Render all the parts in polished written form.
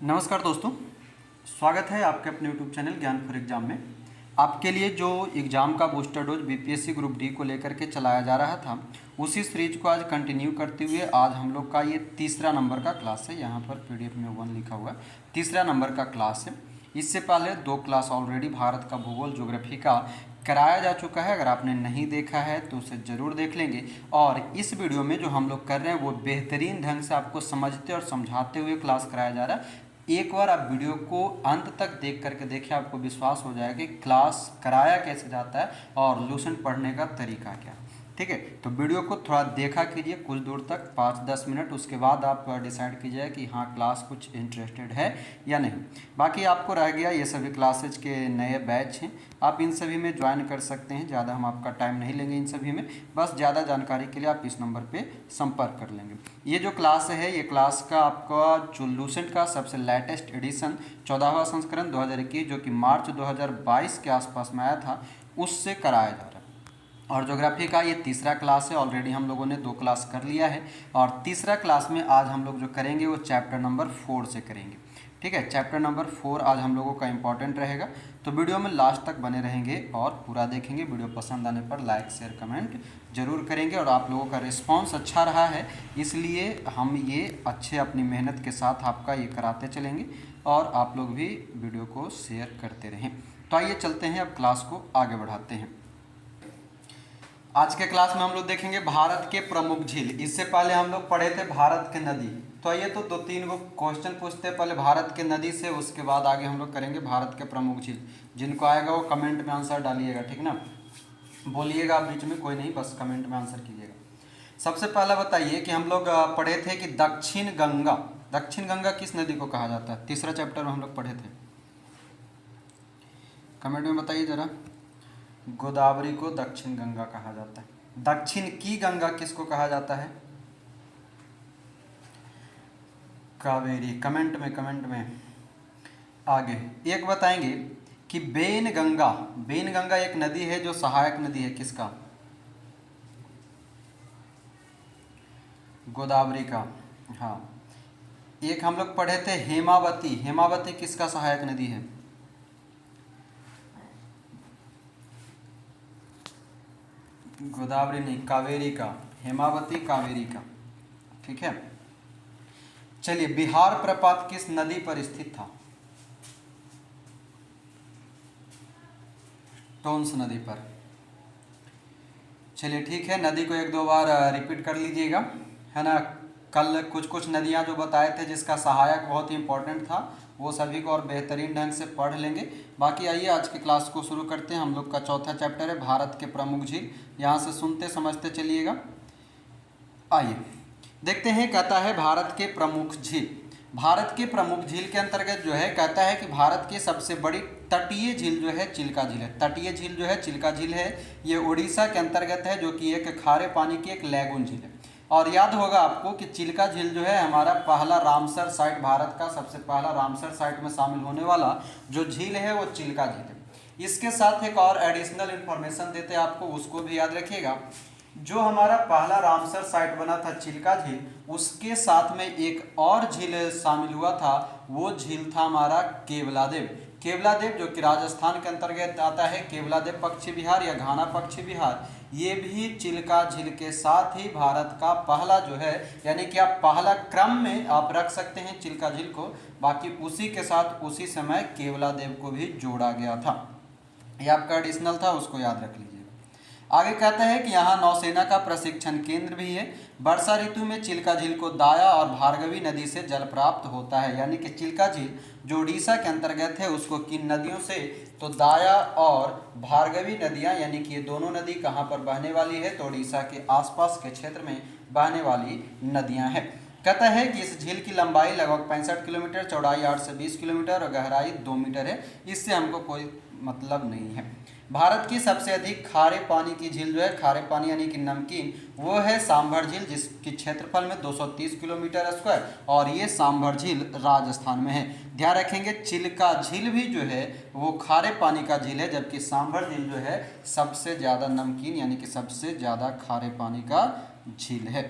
नमस्कार दोस्तों, स्वागत है आपके अपने यूट्यूब चैनल ज्ञान फॉर एग्जाम में। आपके लिए जो एग्ज़ाम का booster dose BPSC group D को लेकर के चलाया जा रहा था, उसी सीरीज को आज कंटिन्यू करते हुए आज हम लोग का ये तीसरा नंबर का क्लास है। यहाँ पर पीडीएफ में 1 लिखा हुआ है, तीसरा नंबर का क्लास है। इससे पहले 2 क्लास ऑलरेडी भारत का भूगोल ज्योग्राफी का कराया जा चुका है। अगर आपने नहीं देखा है तो उसे ज़रूर देख लेंगे। और इस वीडियो में जो हम लोग कर रहे हैं वो बेहतरीन ढंग से आपको समझते और समझाते हुए क्लास कराया जा रहा है। एक बार आप वीडियो को अंत तक देख करके देखिए, आपको विश्वास हो जाएगा कि क्लास कराया कैसे जाता है और लूसेंट पढ़ने का तरीका क्या। ठीक है, तो वीडियो को थोड़ा देखा कीजिए कुछ दूर तक, 5-10 मिनट, उसके बाद आप डिसाइड कीजिए कि हाँ क्लास कुछ इंटरेस्टेड है या नहीं। बाकी आपको रह गया ये सभी क्लासेज के नए बैच हैं, आप इन सभी में ज्वाइन कर सकते हैं। ज़्यादा हम आपका टाइम नहीं लेंगे इन सभी में, बस ज़्यादा जानकारी के लिए आप इस नंबर पे संपर्क कर लेंगे। ये जो क्लास है, ये क्लास का आपका जो लूसेंट का सबसे लेटेस्ट एडिशन 14वां संस्करण 2021 जो कि मार्च 2022 के आसपास में आया था, उससे कराया जा रहा है। और ज्योग्राफी का ये तीसरा क्लास है। ऑलरेडी हम लोगों ने 2 क्लास कर लिया है और तीसरा क्लास में आज हम लोग जो करेंगे वो चैप्टर नंबर 4 से करेंगे। ठीक है, चैप्टर नंबर 4 आज हम लोगों का इंपॉर्टेंट रहेगा, तो वीडियो में लास्ट तक बने रहेंगे और पूरा देखेंगे। वीडियो पसंद आने पर लाइक शेयर कमेंट जरूर करेंगे। और आप लोगों का रिस्पांस अच्छा रहा है, इसलिए हम ये अच्छे अपनी मेहनत के साथ आपका ये कराते चलेंगे और आप लोग भी वीडियो को शेयर करते रहें। तो आइए चलते हैं, अब क्लास को आगे बढ़ाते हैं। आज के क्लास में हम लोग देखेंगे भारत के प्रमुख झील। इससे पहले हम लोग पढ़े थे भारत के नदी, तो आइए तो 2-3 गो क्वेश्चन पूछते हैं पहले भारत के नदी से, उसके बाद आगे हम लोग करेंगे भारत के प्रमुख झील। जिनको आएगा वो कमेंट में आंसर डालिएगा, ठीक ना, बोलिएगा आप बीच में, कोई नहीं, बस कमेंट में आंसर कीजिएगा। सबसे पहला बताइए कि हम लोग पढ़े थे कि दक्षिण गंगा किस नदी को कहा जाता है? तीसरा चैप्टर में हम लोग पढ़े थे, कमेंट में बताइए जरा। गोदावरी को दक्षिण गंगा कहा जाता है। दक्षिण की गंगा किसको कहा जाता है? कावेरी। कमेंट में आगे एक बताएंगे कि बेन गंगा एक नदी है जो सहायक नदी है किसका? गोदावरी का। हाँ, एक हम लोग पढ़े थे हेमावती किसका सहायक नदी है? गोदावरी नहीं, कावेरी का। हेमावती कावेरी का, ठीक है। चलिए, बिहार प्रपात किस नदी पर स्थित था? टोंस नदी पर। चलिए ठीक है, नदी को 1-2 बार रिपीट कर लीजिएगा, है ना। कल कुछ नदियां जो बताए थे जिसका सहायक बहुत ही इंपॉर्टेंट था, वो सभी को और बेहतरीन ढंग से पढ़ लेंगे। बाकी आइए आज की क्लास को शुरू करते हैं। हम लोग का चौथा चैप्टर है भारत के प्रमुख झील। यहाँ से सुनते समझते चलिएगा। आइए देखते हैं, कहता है भारत के प्रमुख झील। भारत के प्रमुख झील के अंतर्गत जो है, कहता है कि भारत की सबसे बड़ी तटीय झील जो है चिल्का झील है। तटीय झील जो है चिल्का झील है, ये उड़ीसा के अंतर्गत है, जो कि एक खारे पानी की एक लैगून झील है। और याद होगा आपको कि चिल्का झील जो है हमारा पहला रामसर साइट, भारत का सबसे पहला रामसर साइट में शामिल होने वाला जो झील है वो चिल्का झील है। इसके साथ एक और एडिशनल इन्फॉर्मेशन देते हैं आपको, उसको भी याद रखिएगा। जो हमारा पहला रामसर साइट बना था चिल्का झील, उसके साथ में एक और झील शामिल हुआ था, वो झील था हमारा केवलादेव जो कि राजस्थान के अंतर्गत आता है। केवलादेव पक्षी विहार या घाना पक्षी विहार, ये भी चिल्का झील के साथ ही भारत का पहला जो है, यानी कि आप पहला क्रम में आप रख सकते हैं चिल्का झील को। बाकी उसी के साथ उसी समय केवलादेव को भी जोड़ा गया था, ये आपका एडिशनल था, उसको याद रख लीजिए। आगे कहता है कि यहाँ नौसेना का प्रशिक्षण केंद्र भी है। वर्षा ऋतु में चिल्का झील को दाया और भार्गवी नदी से जल प्राप्त होता है। यानी कि चिल्का झील जो उड़ीसा के अंतर्गत है, उसको किन नदियों से? तो दाया और भार्गवी नदियाँ, यानी कि ये दोनों नदी कहाँ पर बहने वाली है? तो उड़ीसा के आसपास के क्षेत्र में बहने वाली नदियाँ हैं। कहता है कि इस झील की लंबाई लगभग 65 किलोमीटर, चौड़ाई 8 से 20 किलोमीटर और गहराई 2 मीटर है। इससे हमको कोई मतलब नहीं है। भारत की सबसे अधिक खारे पानी की झील जो है, खारे पानी यानी कि नमकीन, वो है सांभर झील, जिसकी क्षेत्रफल में 230 किलोमीटर स्क्वायर, और ये सांभर झील राजस्थान में है। ध्यान रखेंगे, चिल्का झील भी जो है वो खारे पानी का झील है, जबकि सांभर झील जो है सबसे ज़्यादा नमकीन यानी कि सबसे ज़्यादा खारे पानी का झील है।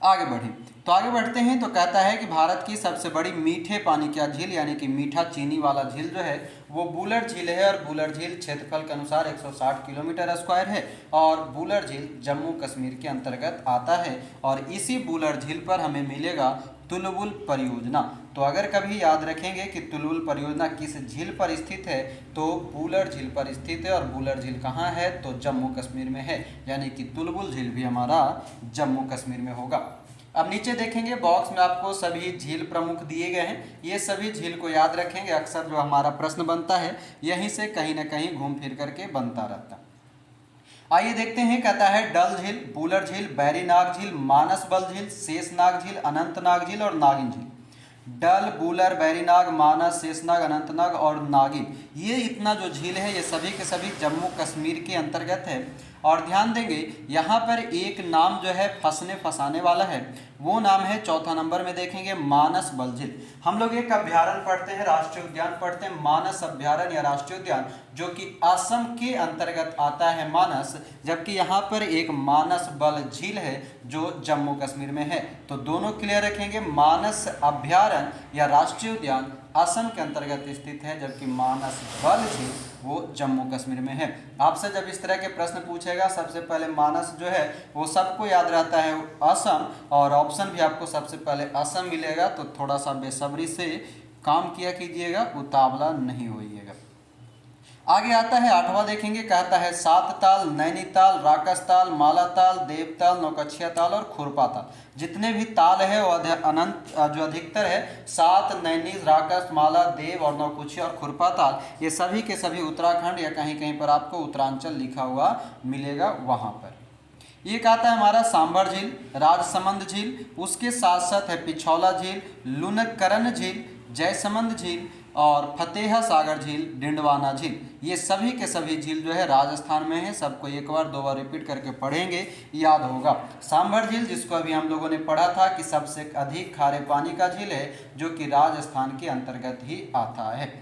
आगे बढ़ें, तो आगे बढ़ते हैं। तो कहता है कि भारत की सबसे बड़ी मीठे पानी का झील यानी कि मीठा चीनी वाला झील जो है वो वुलर झील है, और वुलर झील क्षेत्रफल के अनुसार 160 किलोमीटर स्क्वायर है, और वुलर झील जम्मू कश्मीर के अंतर्गत आता है, और इसी वुलर झील पर हमें मिलेगा तुलबुल परियोजना। तो अगर कभी याद रखेंगे कि तुलबुल परियोजना किस झील पर स्थित है, तो वुलर झील पर स्थित है, और वुलर झील कहाँ है, तो जम्मू कश्मीर में है, यानी कि तुलबुल झील भी हमारा जम्मू कश्मीर में होगा। अब नीचे देखेंगे बॉक्स में आपको सभी झील प्रमुख दिए गए हैं, ये सभी झील को याद रखेंगे। अक्सर जो हमारा प्रश्न बनता है यहीं से कहीं ना कहीं घूम फिर करके बनता रहता है। आइए देखते हैं। कहता है डल झील, वुलर झील, बैरीनाग झील, मानसबल झील, शेषनाग झील, अनंतनाग झील और नागिन झील। डल, वुलर, बैरीनाग, मानस, शेषनाग, अनंतनाग और नागिन, ये इतना जो झील है ये सभी के सभी जम्मू कश्मीर के अंतर्गत है। और ध्यान देंगे यहाँ पर एक नाम जो है फंसने फंसाने वाला है, वो नाम है चौथा नंबर में देखेंगे मानस बल झील। हम लोग एक अभ्यारण्य पढ़ते हैं, राष्ट्रीय उद्यान पढ़ते हैं, मानस अभ्यारण्य या राष्ट्रीय उद्यान, जो कि असम के अंतर्गत आता है मानस, जबकि यहाँ पर एक मानस बल झील है जो जम्मू कश्मीर में है। तो दोनों क्लियर रखेंगे, मानस अभ्यारण्य या राष्ट्रीय उद्यान असम के अंतर्गत स्थित है, जबकि मानस बल झील वो जम्मू कश्मीर में है। आपसे जब इस तरह के प्रश्न पूछेगा, सबसे पहले मानस जो है वो सबको याद रहता है असम, और ऑप्शन भी आपको सबसे पहले असम मिलेगा। तो थोड़ा सा बेसब्री से काम किया कीजिएगा, उतावला नहीं होइएगा। आगे आता है आठवां देखेंगे। कहता है सात ताल, नैनीताल, राकसताल, मालाताल, देवताल, नौकछिया ताल और खुरपा ताल। जितने भी ताल है वो अनंत जो अधिकतर है सात, नैनी, राकस, माला, देव और नौकुचिया और खुरपा ताल, ये सभी के सभी उत्तराखंड या कहीं कहीं पर आपको उत्तरांचल लिखा हुआ मिलेगा वहाँ पर। ये कहता है हमारा सांभर झील, राजसमंद झील, उसके साथ साथ है पिछौला झील, लुनकरन झील, जयसमंद झील और फतेह सागर झील, डिंडवाना झील। ये सभी के सभी झील जो है राजस्थान में है। सबको एक बार दो बार रिपीट करके पढ़ेंगे, याद होगा। सांभर झील जिसको अभी हम लोगों ने पढ़ा था कि सबसे अधिक खारे पानी का झील है, जो कि राजस्थान के अंतर्गत ही आता है।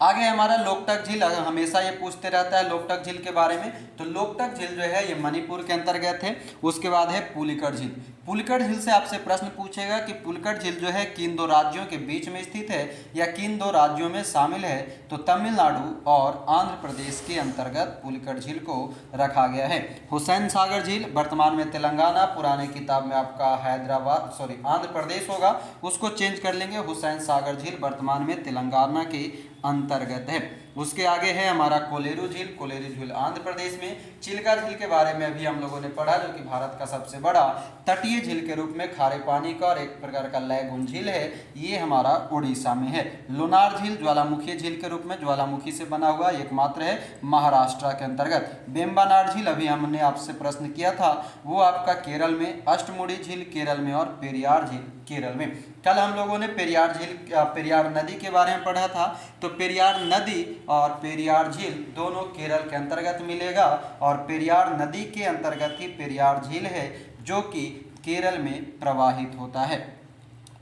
आगे हमारा लोकटक झील, हमेशा ये पूछते रहता है लोकटक झील के बारे में। तो लोकटक झील जो है ये मणिपुर के अंतर्गत है। उसके बाद है पुलिकट झील। पुलिकट झील से आपसे प्रश्न पूछेगा कि पुलिकट झील जो है किन दो राज्यों के बीच में स्थित है या किन दो राज्यों में शामिल है, तो तमिलनाडु और आंध्र प्रदेश के अंतर्गत पुलिकट झील को रखा गया है। हुसैन सागर झील वर्तमान में तेलंगाना, पुराने किताब में आपका हैदराबाद आंध्र प्रदेश होगा, उसको चेंज कर लेंगे। हुसैन सागर झील वर्तमान में तेलंगाना के अंतर्गत है। उसके आगे है हमारा कोलेरू झील। कोलेरू झील आंध्र प्रदेश में। चिल्का झील के बारे में अभी हम लोगों ने पढ़ा, जो कि भारत का सबसे बड़ा तटीय झील के रूप में खारे पानी का और एक प्रकार का लैगून झील है, ये हमारा उड़ीसा में है। लोनार झील ज्वालामुखी झील के रूप में, ज्वालामुखी से बना हुआ एकमात्र है, महाराष्ट्र के अंतर्गत। बेम्बानाड झील अभी हमने आपसे प्रश्न किया था, वो आपका केरल में, अष्टमुड़ी झील केरल में और पेरियार झील केरल में। कल हम लोगों ने पेरियार झील, पेरियार नदी के बारे में पढ़ा था। तो पेरियार नदी और पेरियार झील दोनों केरल के अंतर्गत मिलेगा, और पेरियार नदी के अंतर्गत ही पेरियार झील है, जो कि केरल में प्रवाहित होता है।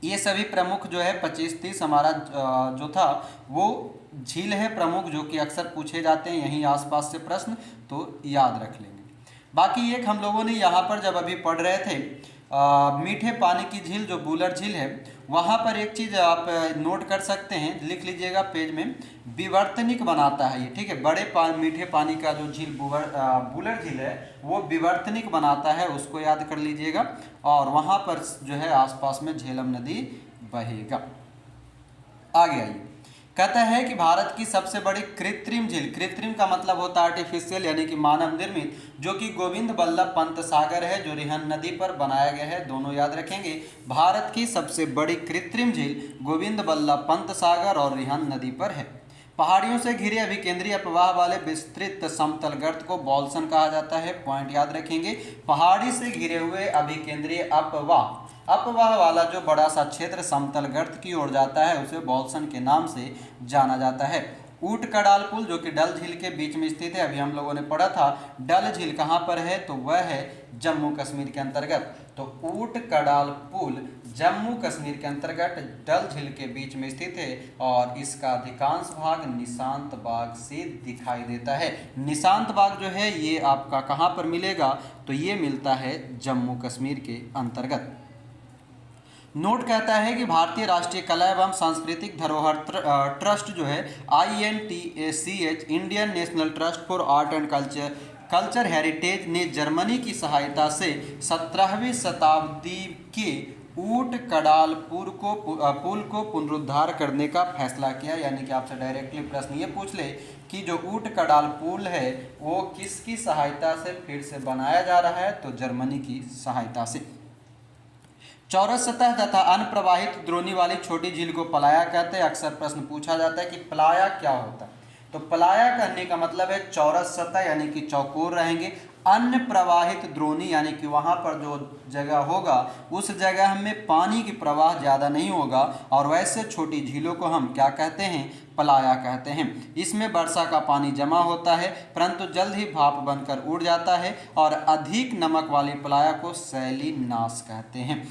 ये सभी प्रमुख जो है 25-30 हमारा जो था वो झील है प्रमुख, जो कि अक्सर पूछे जाते हैं यहीं आसपास से प्रश्न, तो याद रख लेंगे। बाकी एक हम लोगों ने यहाँ पर जब अभी पढ़ रहे थे मीठे पानी की झील जो वुलर झील है, वहाँ पर एक चीज़ आप नोट कर सकते हैं, लिख लीजिएगा पेज में, विवर्तनिक बनाता है ये, ठीक है। बड़े मीठे पानी का जो झील वुलर झील है वो विवर्तनिक बनाता है, उसको याद कर लीजिएगा। और वहाँ पर जो है आसपास में झेलम नदी बहेगा। आगे आइए। कहता है कि भारत की सबसे बड़ी कृत्रिम झील, कृत्रिम का मतलब होता है आर्टिफिशियल यानी कि मानव निर्मित, जो कि गोविंद बल्लभ पंत सागर है, जो रिहन नदी पर बनाया गया है। दोनों याद रखेंगे, भारत की सबसे बड़ी कृत्रिम झील गोविंद बल्लभ पंत सागर और रिहन नदी पर है। पहाड़ियों से घिरे अभिकेंद्रीय अपवाह वाले विस्तृत समतल गर्त को बॉल्सन कहा जाता है। पॉइंट याद रखेंगे, पहाड़ी से घिरे हुए अभिकेंद्रीय अपवाह वाला जो बड़ा सा क्षेत्र समतल गर्त की ओर जाता है उसे बॉल्सन के नाम से जाना जाता है। ऊट कड़ाल पुल जो कि डल झील के बीच में स्थित है, अभी हम लोगों ने पढ़ा था डल झील कहाँ पर है, तो वह है जम्मू कश्मीर के अंतर्गत। तो ऊट कड़ाल पुल जम्मू कश्मीर के अंतर्गत डल झील के बीच में स्थित है, और इसका अधिकांश भाग निशांत बाग से दिखाई देता है। निशांत बाग जो है ये आपका कहाँ पर मिलेगा, तो ये मिलता है जम्मू कश्मीर के अंतर्गत। नोट कहता है कि भारतीय राष्ट्रीय कला एवं सांस्कृतिक धरोहर ट्रस्ट जो है INTACH, Indian national trust for art and culture heritage ने जर्मनी की सहायता से 17वीं शताब्दी के ऊट कडाल पुल को पुनरुद्धार करने का फैसला किया। यानी कि आपसे डायरेक्टली प्रश्न ये पूछ ले कि जो ऊट कडाल पुल है वो किसकी सहायता से फिर से बनाया जा रहा है, तो जर्मनी की सहायता से। चौरस सतह तथा अनप्रवाहित द्रोणी वाली छोटी झील को पलाया कहते हैं। अक्सर प्रश्न पूछा जाता है कि पलाया क्या होता है, तो पलाया कहने का मतलब है चौरस सतह यानी कि चौकोर रहेंगे, अन्य प्रवाहित द्रोणी यानी कि वहाँ पर जो जगह होगा उस जगह में पानी की प्रवाह ज़्यादा नहीं होगा, और वैसे छोटी झीलों को हम क्या कहते हैं, पलाया कहते हैं। इसमें वर्षा का पानी जमा होता है परंतु जल्द ही भाप बनकर उड़ जाता है, और अधिक नमक वाली पलाया को सैलिनास कहते हैं।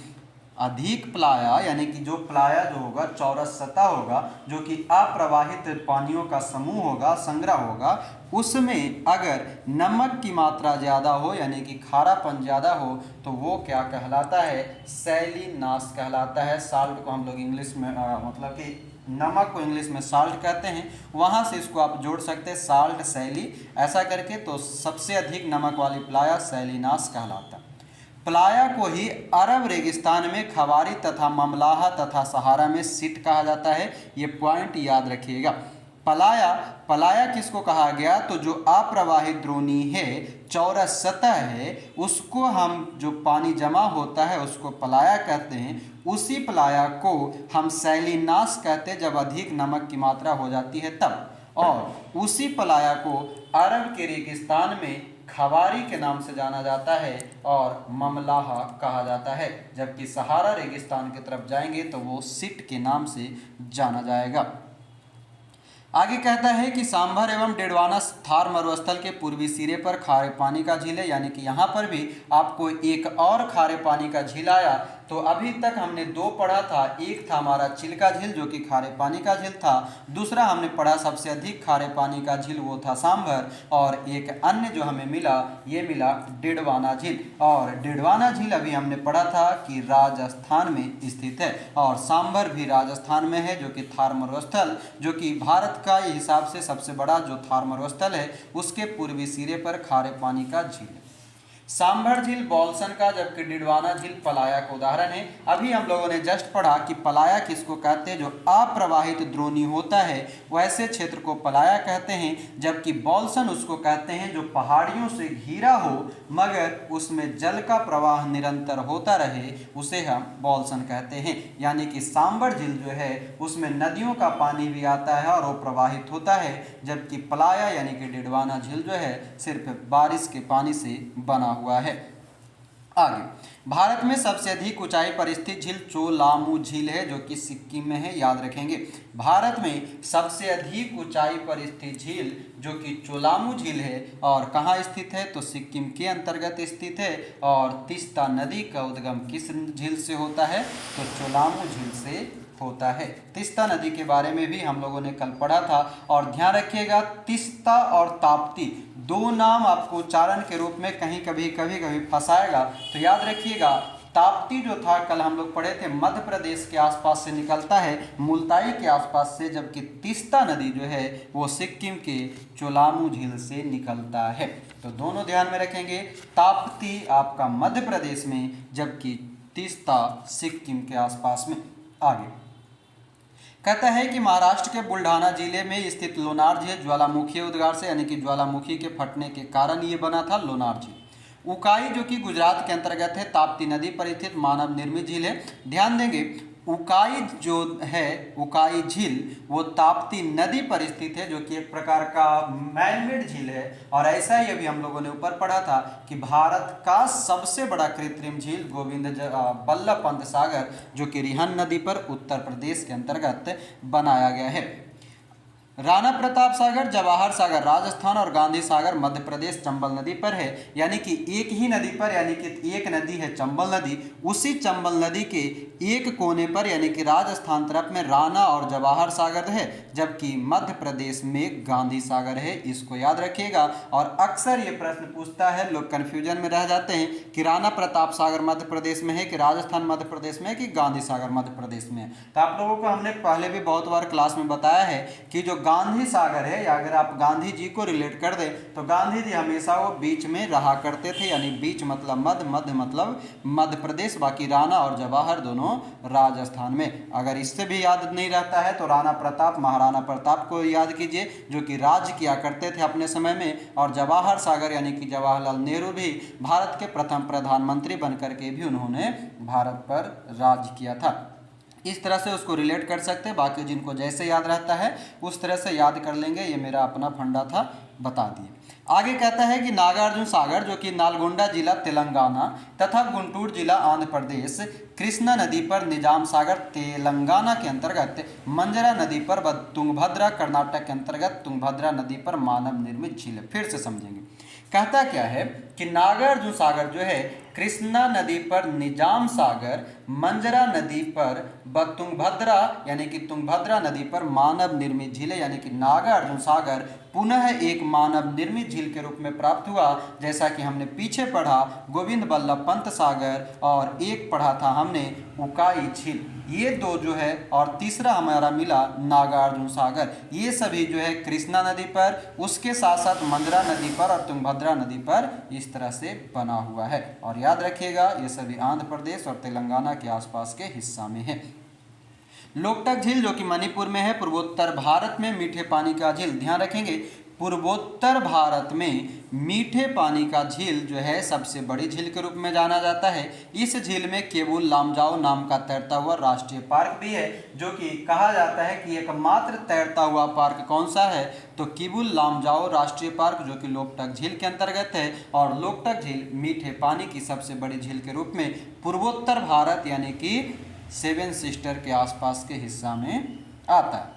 अधिक प्लाया यानी कि जो प्लाया जो होगा चौरस सतह होगा जो कि अप्रवाहित पानियों का समूह होगा, संग्रह होगा, उसमें अगर नमक की मात्रा ज़्यादा हो यानी कि खारापन ज़्यादा हो तो वो क्या कहलाता है, सैलिनास कहलाता है। साल्ट को हम लोग इंग्लिश में मतलब कि नमक को इंग्लिश में साल्ट कहते हैं, वहाँ से इसको आप जोड़ सकते हैं साल्ट सैली ऐसा करके, तो सबसे अधिक नमक वाली प्लाया सैलिनास कहलाता है। प्लाया को ही अरब रेगिस्तान में खवारी तथा ममलाहा तथा सहारा में सिट कहा जाता है। ये पॉइंट याद रखिएगा। पलाया किसको कहा गया, तो जो अप्रवाहित द्रोणी है, चौरस सतह है, उसको हम जो पानी जमा होता है उसको पलाया कहते हैं। उसी पलाया को हम सैलिनास कहते हैं जब अधिक नमक की मात्रा हो जाती है तब, और उसी पलाया को अरब के रेगिस्तान में खवारी के नाम से जाना जाता है और ममलाहा कहा जाता है, जबकि सहारा रेगिस्तान की तरफ जाएंगे तो वो सिट के नाम से जाना जाएगा। आगे कहता है कि सांभर एवं डेडवाना थार मरुस्थल के पूर्वी सिरे पर खारे पानी का झील है। यानी कि यहाँ पर भी आपको एक और खारे पानी का झील आया। तो अभी तक हमने दो पढ़ा था, एक था हमारा चिल्का झील जो कि खारे पानी का झील था, दूसरा हमने पढ़ा सबसे अधिक खारे पानी का झील वो था सांभर, और एक अन्य जो हमें मिला ये मिला डेडवाना झील। और डेडवाना झील अभी हमने पढ़ा था कि राजस्थान में स्थित है, और सांभर भी राजस्थान में है जो कि थार मरुस्थल जो कि भारत का हिसाब से सबसे बड़ा जो थार मरुस्थल है उसके पूर्वी सिरे पर खारे पानी का झील है। सांभर झील बॉल्सन का, जबकि डिडवाना झील पलाया का उदाहरण है। अभी हम लोगों ने जस्ट पढ़ा कि पलाया किसको कहते हैं, जो अप्रवाहित द्रोणी होता है वैसे क्षेत्र को पलाया कहते हैं, जबकि बॉल्सन उसको कहते हैं जो पहाड़ियों से घिरा हो मगर उसमें जल का प्रवाह निरंतर होता रहे, उसे हम बॉल्सन कहते हैं। यानी कि सांभर झील जो है उसमें नदियों का पानी भी आता है और वो प्रवाहित होता है, जबकि पलाया यानी कि डिडवाना झील जो है सिर्फ बारिश के पानी से बना हुआ है। आगे, भारत में सबसे अधिक ऊंचाई पर स्थित झील चोलामू झील है जो कि सिक्किम में है, याद रखेंगे। भारत में सबसे अधिक ऊंचाई पर स्थित झील जो कि चोलामू झील है, और कहाँ स्थित है, तो सिक्किम के अंतर्गत स्थित है। और तीस्ता नदी का उद्गम किस झील से होता है, तो चोलामू झील से होता है। तीस्ता नदी के बारे में भी हम लोगों ने कल पढ़ा था, और ध्यान रखिएगा तीस्ता और ताप्ती दो नाम आपको उच्चारण के रूप में कहीं कभी फंसाएगा, तो याद रखिएगा। ताप्ती जो था कल हम लोग पढ़े थे मध्य प्रदेश के आसपास से निकलता है, मुल्ताई के आसपास से, जबकि तीस्ता नदी जो है वो सिक्किम के चोलामू झील से निकलता है। तो दोनों ध्यान में रखेंगे, ताप्ती आपका मध्य प्रदेश में जबकि तीस्ता सिक्किम के आसपास में। आगे कहता है कि महाराष्ट्र के बुल्ढाना जिले में स्थित लोनार झील ज्वालामुखी उद्गार से यानी कि ज्वालामुखी के फटने के कारण ये बना था लोनार झील। उकाई जो कि गुजरात के अंतर्गत है, ताप्ती नदी पर स्थित मानव निर्मित झील है। ध्यान देंगे उकाई जो है उकाई झील वो ताप्ती नदी पर स्थित है जो कि एक प्रकार का मैनमेड झील है। और ऐसा ही अभी हम लोगों ने ऊपर पढ़ा था कि भारत का सबसे बड़ा कृत्रिम झील गोविंद बल्लभ पंत सागर जो कि रिहन नदी पर उत्तर प्रदेश के अंतर्गत बनाया गया है। राणा प्रताप सागर, जवाहर सागर राजस्थान और गांधी सागर मध्य प्रदेश चंबल नदी पर है। यानी कि एक ही नदी पर, यानी कि एक नदी है चंबल नदी, उसी चंबल नदी के एक कोने पर यानी कि राजस्थान तरफ में राणा और जवाहर सागर है, जबकि मध्य प्रदेश में गांधी सागर है। इसको याद रखिएगा। और अक्सर ये प्रश्न पूछता है, लोग कंफ्यूजन में रह जाते हैं कि राणा प्रताप सागर मध्य प्रदेश में है कि राजस्थान मध्य प्रदेश में है कि गांधी सागर मध्य प्रदेश में है। तो आप लोगों को हमने पहले भी बहुत बार क्लास में बताया है कि जो गांधी सागर है, या अगर आप गांधी जी को रिलेट कर दें तो गांधी जी हमेशा वो बीच में रहा करते थे, यानी बीच मतलब मध्य, मध्य मतलब मध्य प्रदेश, बाकी राणा और जवाहर दोनों राजस्थान में। अगर इससे भी याद नहीं रहता है तो राणा प्रताप, महाराणा प्रताप को याद कीजिए, जो कि राज किया करते थे अपने समय में। और जवाहर सागर यानी कि जवाहरलाल नेहरू भी भारत के प्रथम प्रधानमंत्री बनकर के भी उन्होंने भारत पर राज किया था। इस तरह से उसको रिलेट कर सकते हैं। बाकी जिनको जैसे याद रहता है उस तरह से याद कर लेंगे। ये मेरा अपना फंडा था, बता दिए। आगे कहता है कि नागार्जुन सागर, जो कि नालगोंडा जिला तेलंगाना तथा गुंटूर जिला आंध्र प्रदेश, कृष्णा नदी पर निजाम सागर तेलंगाना के अंतर्गत, मंजरा नदी पर तुंगभद्रा कर्नाटक के अंतर्गत, तुंगभद्रा नदी पर मानव निर्मित झील है। फिर से समझेंगे। कहता क्या है कि नागार्जुन सागर जो है कृष्णा नदी पर निजाम सागर, मंजरा नदी पर तुंगभद्रा यानी कि तुंगभद्रा नदी पर मानव निर्मित झील है। यानी कि नागार्जुन सागर पुनः एक मानव निर्मित झील के रूप में प्राप्त हुआ। जैसा कि हमने पीछे पढ़ा गोविंद बल्लभ पंत सागर, और एक पढ़ा था हमने उकाई झील। ये दो जो है, और तीसरा हमारा मिला नागार्जुन सागर। ये सभी जो है कृष्णा नदी पर, उसके साथ साथ मंजरा नदी पर और तुंगभद्रा नदी पर इस तरह से बना हुआ है। और याद रखिएगा ये सभी आंध्र प्रदेश और तेलंगाना के आसपास के हिस्सा में है। लोकटक झील जो कि मणिपुर में है, पूर्वोत्तर भारत में मीठे पानी का झील। ध्यान रखेंगे, पूर्वोत्तर भारत में मीठे पानी का झील जो है सबसे बड़ी झील के रूप में जाना जाता है। इस झील में केबुल लामजाओ नाम का तैरता हुआ राष्ट्रीय पार्क भी है, जो कि कहा जाता है कि एकमात्र तैरता हुआ पार्क कौन सा है, तो केबुल लामजाओ राष्ट्रीय पार्क, जो कि लोकटक झील के अंतर्गत है। और लोकटक झील मीठे पानी की सबसे बड़ी झील के रूप में पूर्वोत्तर भारत यानी कि सेवन सिस्टर के आसपास के हिस्सा में आता है।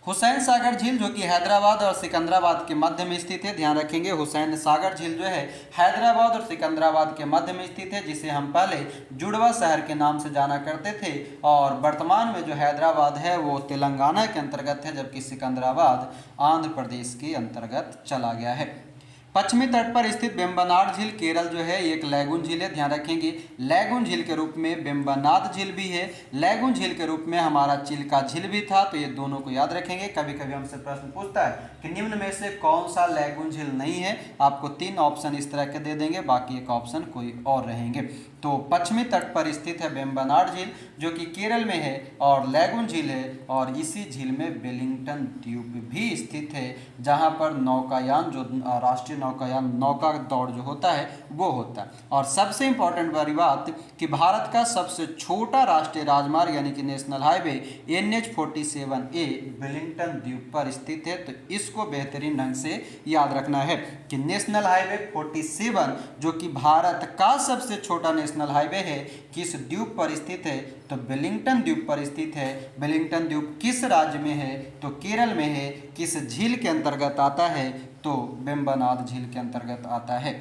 हुसैन सागर झील जो कि हैदराबाद और सिकंदराबाद के मध्य में स्थित है। ध्यान रखेंगे, हुसैन सागर झील जो है हैदराबाद और सिकंदराबाद के मध्य में स्थित है, जिसे हम पहले जुड़वा शहर के नाम से जाना करते थे। और वर्तमान में जो हैदराबाद है वो तेलंगाना के अंतर्गत है, जबकि सिकंदराबाद आंध्र प्रदेश के अंतर्गत चला गया है। पश्चिमी तट पर स्थित वेम्बनाड झील केरल जो है एक लैगून झील है। ध्यान रखेंगे, लैगून झील के रूप में वेम्बनाड झील भी है, लैगून झील के रूप में हमारा चिल्का झील भी था। तो ये दोनों को याद रखेंगे। कभी कभी हमसे प्रश्न पूछता है कि निम्न में से कौन सा लैगून झील नहीं है। आपको 3 ऑप्शन इस तरह के दे देंगे, बाकी एक ऑप्शन कोई और रहेंगे। तो पश्चिमी तट पर स्थित है वेम्बनाड झील जो कि केरल में है, और लैगून झील है, और इसी झील में वेलिंगटन द्वीप भी स्थित है, जहाँ पर नौकायान, जो राष्ट्रीय नौकायान नौका दौड़ जो होता है वो होता है। और सबसे इंपॉर्टेंट वाली बात कि भारत का सबसे छोटा राष्ट्रीय राजमार्ग यानी कि नेशनल हाईवे NH-47A वेलिंगटन द्वीप पर स्थित है। तो इसको बेहतरीन ढंग से याद रखना है कि नेशनल हाईवे 47 जो कि भारत का सबसे छोटा नेशनल हाईवे है, किस द्वीप पर स्थित है, तो वेलिंगटन द्वीप पर स्थित है। वेलिंगटन द्वीप किस राज्य में है, तो केरल में है। किस झील के अंतर्गत आता है, तो वेम्बनाड झील के अंतर्गत आता है।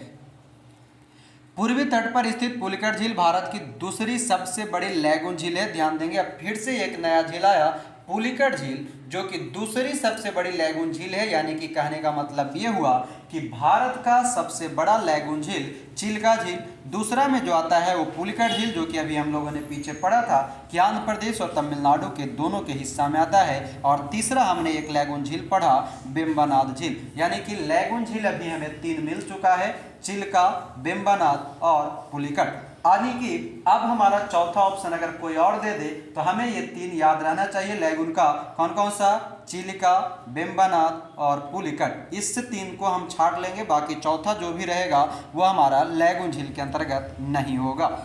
पूर्वी तट पर स्थित पुलिकट झील भारत की दूसरी सबसे बड़ी लैगून झील है। ध्यान देंगे, अब फिर से एक नया झील आया, पुलिकट झील, जो कि दूसरी सबसे बड़ी लैगून झील है। यानी कि कहने का मतलब ये हुआ कि भारत का सबसे बड़ा लैगून झील चिल्का झील, दूसरा में जो आता है वो पुलिकट झील, जो कि अभी हम लोगों ने पीछे पढ़ा था कि आंध्र प्रदेश और तमिलनाडु के दोनों के हिस्सा में आता है। और तीसरा हमने एक लैगून झील पढ़ा, वेम्बनाड झील। यानी कि लैगून झील अभी हमें 3 मिल चुका है, चिल्का, वेम्बनाड और पुलिकट। यानी कि अब हमारा चौथा ऑप्शन अगर कोई और दे दे तो हमें ये 3 याद रहना चाहिए लैगून का। कौन कौन सा, चिल्का, वेम्बनाड और पुलिकट। इस 3 को हम छाट लेंगे, बाकी चौथा जो भी रहेगा वो हमारा लैगून झील के अंतर्गत नहीं होगा।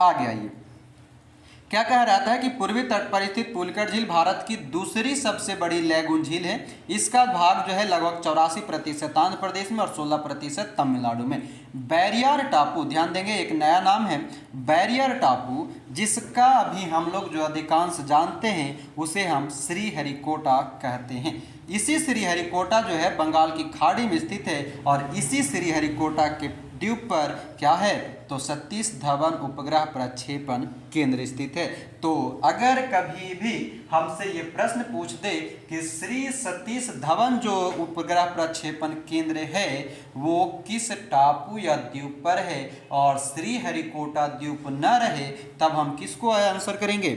आगे आइए, क्या कह रहा था कि पूर्वी तट पर स्थित पुलिकट झील भारत की दूसरी सबसे बड़ी लैगून झील है। इसका भाग जो है लगभग 84% आंध्र प्रदेश में और 16% तमिलनाडु में। बैरियर टापू, ध्यान देंगे एक नया नाम है बैरियर टापू, जिसका अभी हम लोग जो अधिकांश जानते हैं उसे हम श्रीहरिकोटा कहते हैं। इसी श्रीहरिकोटा जो है बंगाल की खाड़ी में स्थित है और इसी श्रीहरिकोटा के द्वीप पर क्या है तो सतीश धवन उपग्रह प्रक्षेपण केंद्र स्थित है। तो अगर कभी भी हमसे ये प्रश्न पूछ दे कि श्री सतीश धवन जो उपग्रह प्रक्षेपण केंद्र है वो किस टापू या द्वीप पर है और श्रीहरिकोटा द्वीप न रहे, तब हम किसको आंसर करेंगे,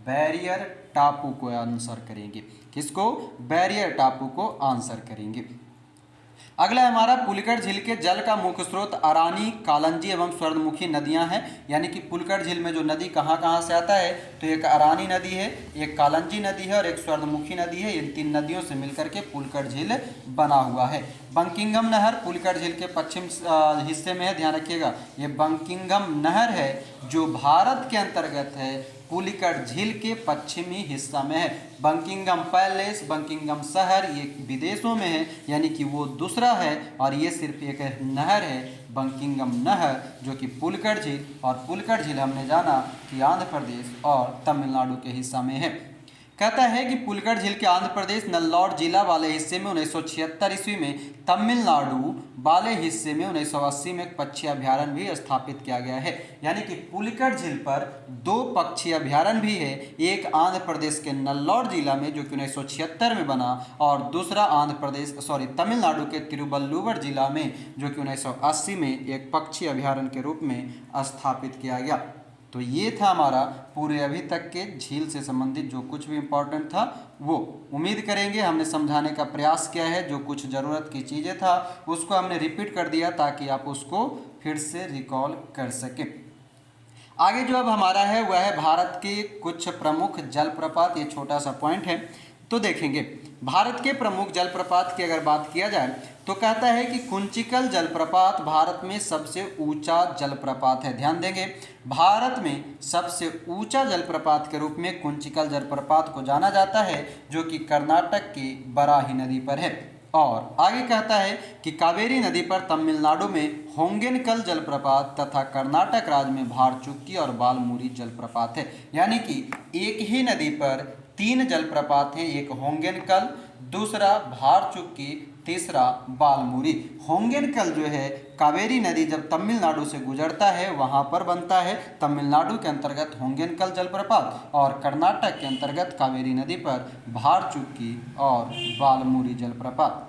बैरियर टापू को आंसर करेंगे। किसको, बैरियर टापू को आंसर करेंगे। अगला हमारा पुलिकट झील के जल का मुख्य स्रोत अरानी, कालंजी एवं स्वर्णमुखी नदियां हैं। यानी कि पुलिकट झील में जो नदी कहाँ कहाँ से आता है तो एक अरानी नदी है, एक कालंजी नदी है और एक स्वर्णमुखी नदी है। इन 3 नदियों से मिलकर के पुलिकट झील बना हुआ है। बंकिंघम नहर पुलिकट झील के पश्चिम हिस्से में है, ध्यान रखिएगा। ये बंकिंघम नहर है जो भारत के अंतर्गत है, पुलिकट झील के पश्चिमी हिस्सा में है। बंकिंघम पैलेस, बंकिंघम शहर ये विदेशों में है, यानी कि वो दूसरा है और ये सिर्फ एक नहर है बंकिंघम नहर जो कि पुलिकट झील, और पुलिकट झील हमने जाना कि आंध्र प्रदेश और तमिलनाडु के हिस्सा में है। कहता है कि पुलिकट झील के आंध्र प्रदेश नल्लौर जिला वाले हिस्से में 1976 ईस्वी में, तमिलनाडु वाले हिस्से में 1980 में एक पक्षी अभ्यारण्य भी स्थापित किया गया है। यानी कि पुलिकट झील पर 2 पक्षी अभ्यारण्य भी है, एक आंध्र प्रदेश के नल्लौर जिला में जो कि 1976 में बना और दूसरा तमिलनाडु के तिरुवल्लुवर जिला में जो कि 1980 में एक पक्षी अभ्यारण्य के रूप में स्थापित किया गया। तो ये था हमारा पूरे अभी तक के झील से संबंधित जो कुछ भी इम्पोर्टेंट था वो। उम्मीद करेंगे हमने समझाने का प्रयास किया है, जो कुछ ज़रूरत की चीज़ें था उसको हमने रिपीट कर दिया ताकि आप उसको फिर से रिकॉल कर सकें। आगे जो अब हमारा है वह है भारत के कुछ प्रमुख जलप्रपात। ये छोटा सा पॉइंट है तो देखेंगे। भारत के प्रमुख जलप्रपात की अगर बात किया जाए तो कहता है कि कुंचिकल जलप्रपात भारत में सबसे ऊंचा जलप्रपात है। ध्यान देंगे, भारत में सबसे ऊंचा जलप्रपात के रूप में कुंचिकल जलप्रपात को जाना जाता है जो कि कर्नाटक की बराही नदी पर है। और आगे कहता है कि कावेरी नदी पर तमिलनाडु में होंगेनकल जलप्रपात तथा कर्नाटक राज्य में भारचुक्की और बालमुरी जलप्रपात है। यानी कि एक ही नदी पर 3 जलप्रपात हैं, एक होंगेनकल, दूसरा भारचुक्की, तीसरा बालमुरी। होंगेनकल जो है कावेरी नदी जब तमिलनाडु से गुजरता है वहाँ पर बनता है, तमिलनाडु के अंतर्गत होंगेनकल जलप्रपात और कर्नाटक के अंतर्गत कावेरी नदी पर भारचुक्की और बालमुरी जलप्रपात।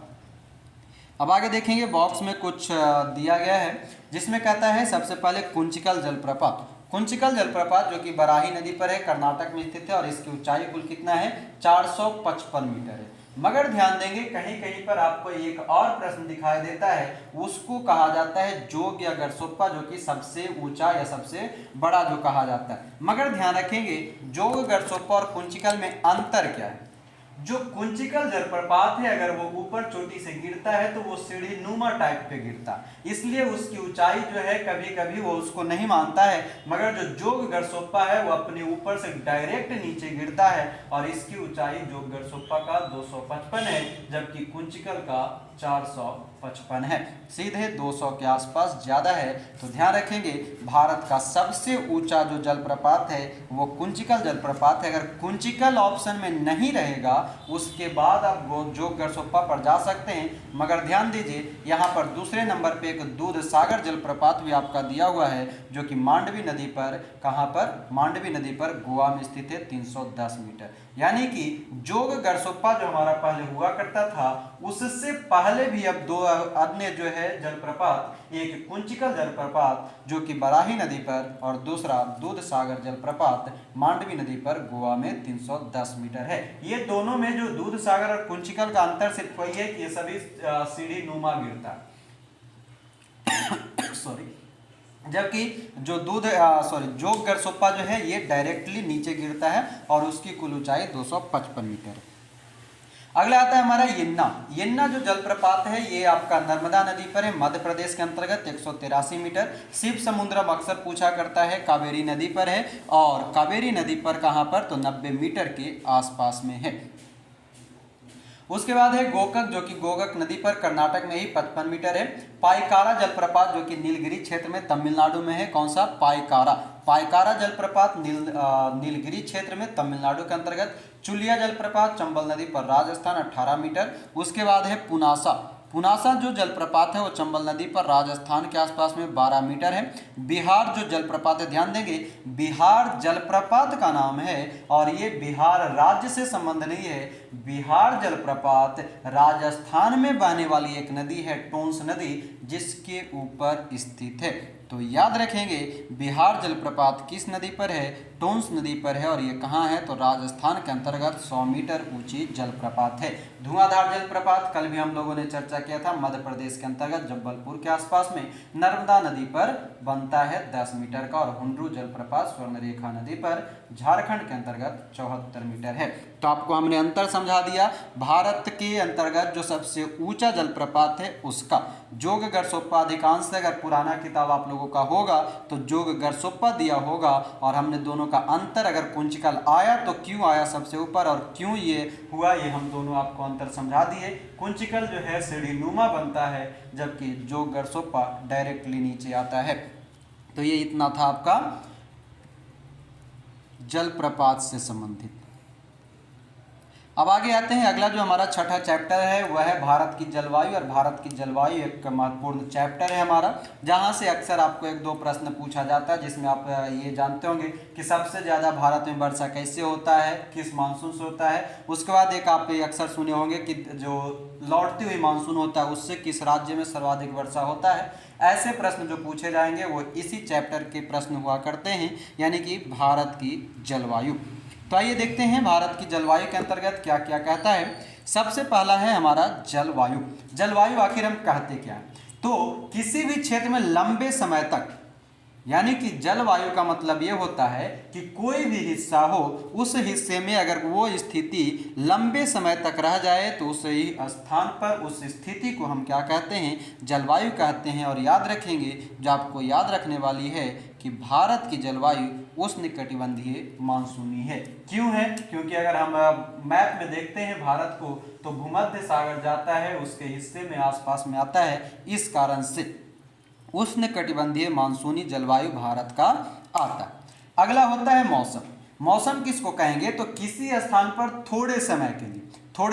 अब आगे देखेंगे, बॉक्स में कुछ दिया गया है जिसमें कहता है सबसे पहले कुंचिकल जलप्रपात। कुंचिकल जलप्रपात जो कि बराही नदी पर है, कर्नाटक में स्थित है और इसकी ऊंचाई कुल कितना है 455 मीटर है। मगर ध्यान देंगे कहीं कहीं पर आपको एक और प्रश्न दिखाई देता है, उसको कहा जाता है जोग या गरसोप्पा जो कि सबसे ऊंचा या सबसे बड़ा जो कहा जाता है। मगर ध्यान रखेंगे जोग, गरसोप्पा और कुंचिकल में अंतर क्या है। जो कुंचिकल जलप्रपात है अगर वो ऊपर चोटी से गिरता है तो वो सीढ़ी नुमा टाइप पे गिरता, इसलिए उसकी ऊंचाई जो है कभी कभी वो उसको नहीं मानता है। मगर जो जोग गरसोप्पा है वो अपने ऊपर से डायरेक्ट नीचे गिरता है और इसकी ऊंचाई जोग गरसोप्पा का 255 है जबकि कुंचिकल का 455 है, सीधे 200 के आसपास ज़्यादा है। तो ध्यान रखेंगे भारत का सबसे ऊंचा जो जलप्रपात है वो कुंचिकल जलप्रपात है। अगर कुंचिकल ऑप्शन में नहीं रहेगा उसके बाद आप जोग गरसोप्पा पर जा सकते हैं। मगर ध्यान दीजिए यहाँ पर दूसरे नंबर पे एक दूध सागर जलप्रपात भी आपका दिया हुआ है जो कि मांडवी नदी पर, कहाँ पर, मांडवी नदी पर गोवा में स्थित है 310 मीटर। यानी कि जोग गरसोप्पा जो हमारा पहले हुआ करता था उससे पहले भी अब 2 अन्य जो है जलप्रपात, एक कुंचिकल जलप्रपात जो कि बराही नदी पर और दूसरा दूध सागर जलप्रपात मांडवी नदी पर गोवा में 310 मीटर है। ये दोनों में जो दूध सागर और कुंचिकल का अंतर सिर्फ वही है कि ये सभी सीढ़ी नुमा गिरता सॉरी, जबकि जो जोग गरसोप्पा जो है ये डायरेक्टली नीचे गिरता है और उसकी कुल ऊंचाई 255 मीटर है। अगला आता है हमारा यन्ना। यन्ना जो जलप्रपात है ये आपका नर्मदा नदी पर है, मध्य प्रदेश के अंतर्गत 183 मीटर। शिव समुद्रम अक्सर पूछा करता है, कावेरी नदी पर है और कावेरी नदी पर कहाँ पर तो 90 मीटर के आसपास में है। उसके बाद है गोकक जो कि गोकक नदी पर कर्नाटक में ही 55 मीटर है। पाइकारा जलप्रपात जो कि नीलगिरी क्षेत्र में तमिलनाडु में है, कौन सा, पाइकारा। पायकारा जलप्रपात नीलगिरी क्षेत्र में तमिलनाडु के अंतर्गत, चुलिया जलप्रपात चंबल नदी पर राजस्थान 18 मीटर। उसके बाद है पुनासा, पुनासा जो जलप्रपात है वो चंबल नदी पर राजस्थान के आसपास में 12 मीटर है। बिहार जो जलप्रपात है, ध्यान देंगे बिहार जलप्रपात का नाम है और ये बिहार राज्य से संबंध नहीं है। बिहार जलप्रपात राजस्थान में बहने वाली एक नदी है, टोंस नदी, जिसके ऊपर स्थित है। तो याद रखेंगे बिहार जलप्रपात किस नदी पर है, टोंस नदी पर है और ये कहाँ है, तो राजस्थान के अंतर्गत 100 मीटर ऊंची जलप्रपात है। धुआंधार जलप्रपात कल भी हम लोगों ने चर्चा किया था, मध्य प्रदेश के अंतर्गत जबलपुर के आसपास में नर्मदा नदी पर बनता है 10 मीटर का। और हुंड्रू जलप्रपात स्वर्णरेखा नदी पर झारखंड के अंतर्गत 74 मीटर है। तो आपको हमने अंतर समझा दिया। भारत के अंतर्गत जो सबसे ऊंचा जलप्रपात है उसका जोग गरसोप्पा, अधिकांश से अगर पुराना किताब आप लोगों का होगा तो जोग गरसोप्पा दिया होगा और हमने दोनों का अंतर, अगर कुंचिकल आया तो क्यों आया सबसे ऊपर और क्यों ये हुआ, ये हम दोनों आपको अंतर समझा दिए। कुंचिकल जो है सीढ़ीनुमा बनता है जबकि जोग गरसोप्पा डायरेक्टली नीचे आता है। तो ये इतना था आपका जलप्रपात से संबंधित। अब आगे आते हैं, अगला जो हमारा छठा चैप्टर है वह है भारत की जलवायु। और भारत की जलवायु एक महत्वपूर्ण चैप्टर है हमारा, जहां से अक्सर आपको 1-2 प्रश्न पूछा जाता है, जिसमें आप ये जानते होंगे कि सबसे ज़्यादा भारत में वर्षा कैसे होता है, किस मानसून से होता है। उसके बाद एक आप अक्सर सुने होंगे कि जो लौटती हुई मानसून होता है उससे किस राज्य में सर्वाधिक वर्षा होता है। ऐसे प्रश्न जो पूछे जाएंगे वो इसी चैप्टर के प्रश्न हुआ करते हैं, यानी कि भारत की जलवायु। तो आइए देखते हैं भारत की जलवायु के अंतर्गत क्या क्या कहता है। सबसे पहला है हमारा जलवायु। जलवायु आखिर हम कहते क्या है, तो किसी भी क्षेत्र में लंबे समय तक, यानी कि जलवायु का मतलब ये होता है कि कोई भी हिस्सा हो, उस हिस्से में अगर वो स्थिति लंबे समय तक रह जाए तो उस ही स्थान पर उस स्थिति को हम क्या कहते हैं, जलवायु कहते हैं। और याद रखेंगे, जो आपको याद रखने वाली है कि भारत की जलवायु उष्णकटिबंधीय मानसूनी है। क्यों है, क्योंकि अगर हम मैप में देखते हैं भारत को तो भूमध्य सागर जाता है, उसके हिस्से में आसपास में आता है, इस कारण से उष्णकटिबंधीय मानसूनी जलवायु भारत का आता है। अगला होता है मौसम। मौसम किसको कहेंगे, तो किसी स्थान पर थोड़े समय के लिए,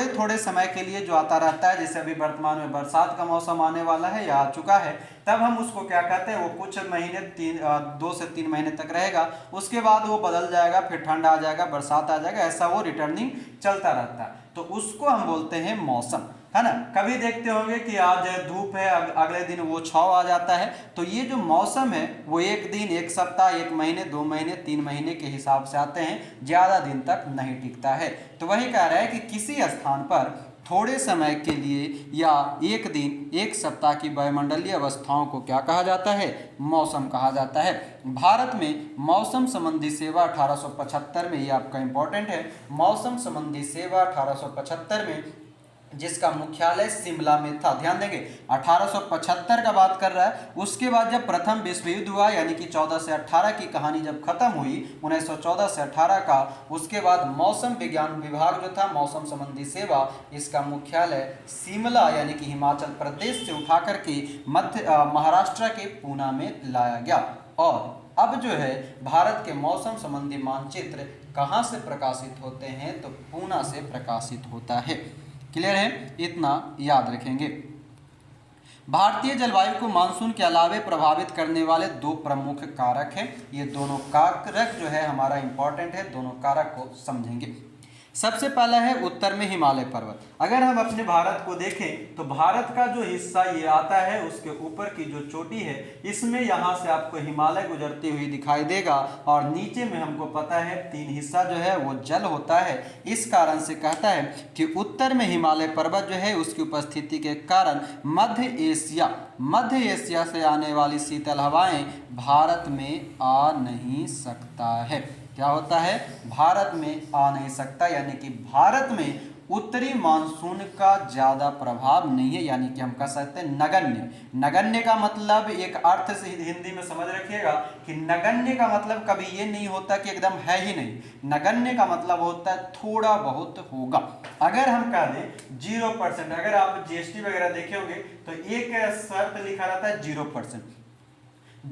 थोड़े समय के लिए जो आता रहता है। जैसे अभी वर्तमान में बरसात का मौसम आने वाला है या आ चुका है, तब हम उसको क्या कहते हैं, वो कुछ महीने 2 से 3 महीने तक रहेगा, उसके बाद वो बदल जाएगा, फिर ठंड आ जाएगा, बरसात आ जाएगा, ऐसा वो रिटर्निंग चलता रहता है। तो उसको हम बोलते हैं मौसम, है ना। कभी देखते होंगे कि आज धूप है, अगले दिन वो छाव आ जाता है। तो ये जो मौसम है वो एक दिन, एक सप्ताह, 1 महीने, 2 महीने, 3 महीने के हिसाब से आते हैं, ज़्यादा दिन तक नहीं टिकता है। तो वही कह रहा है कि किसी स्थान पर थोड़े समय के लिए या एक दिन, एक सप्ताह की वायुमंडलीय अवस्थाओं को क्या कहा जाता है, मौसम कहा जाता है। भारत में मौसम संबंधी सेवा 1875 में, ये आपका इंपॉर्टेंट है, मौसम संबंधी सेवा 1875 में, जिसका मुख्यालय शिमला में था। ध्यान देंगे 1875 का बात कर रहा है। उसके बाद जब प्रथम विश्व युद्ध हुआ, यानी कि 14 से 18 की कहानी जब खत्म हुई, 1914 से 18 का, उसके बाद मौसम विज्ञान विभाग जो था, मौसम संबंधी सेवा, इसका मुख्यालय शिमला यानी कि हिमाचल प्रदेश से उठा करके महाराष्ट्र के पूना में लाया गया। और अब जो है भारत के मौसम संबंधी मानचित्र कहाँ से प्रकाशित होते हैं, तो पूना से प्रकाशित होता है। क्लियर है, इतना याद रखेंगे। भारतीय जलवायु को मानसून के अलावे प्रभावित करने वाले 2 प्रमुख कारक हैं। ये दोनों कारक जो है हमारा इंपॉर्टेंट है, दोनों कारक को समझेंगे। सबसे पहला है उत्तर में हिमालय पर्वत। अगर हम अपने भारत को देखें तो भारत का जो हिस्सा ये आता है, उसके ऊपर की जो चोटी है, इसमें यहाँ से आपको हिमालय गुजरती हुई दिखाई देगा और नीचे में हमको पता है 3 हिस्सा जो है वो जल होता है। इस कारण से कहता है कि उत्तर में हिमालय पर्वत जो है उसकी उपस्थिति के कारण मध्य एशिया से आने वाली शीतल हवाएं भारत में आ नहीं सकता है। क्या होता है, भारत में आ नहीं सकता, यानी कि भारत में उत्तरी मानसून का ज़्यादा प्रभाव नहीं है, यानी कि हम कह सकते हैं नगण्य। नगण्य का मतलब एक अर्थ से हिंदी में समझ रखिएगा कि नगण्य का मतलब कभी ये नहीं होता कि एकदम है ही नहीं। नगण्य का मतलब होता है थोड़ा बहुत होगा। अगर हम कह दें 0%, अगर आप जीएसटी वगैरह देखे होंगे तो एक शर्त लिखा रहता है 0%।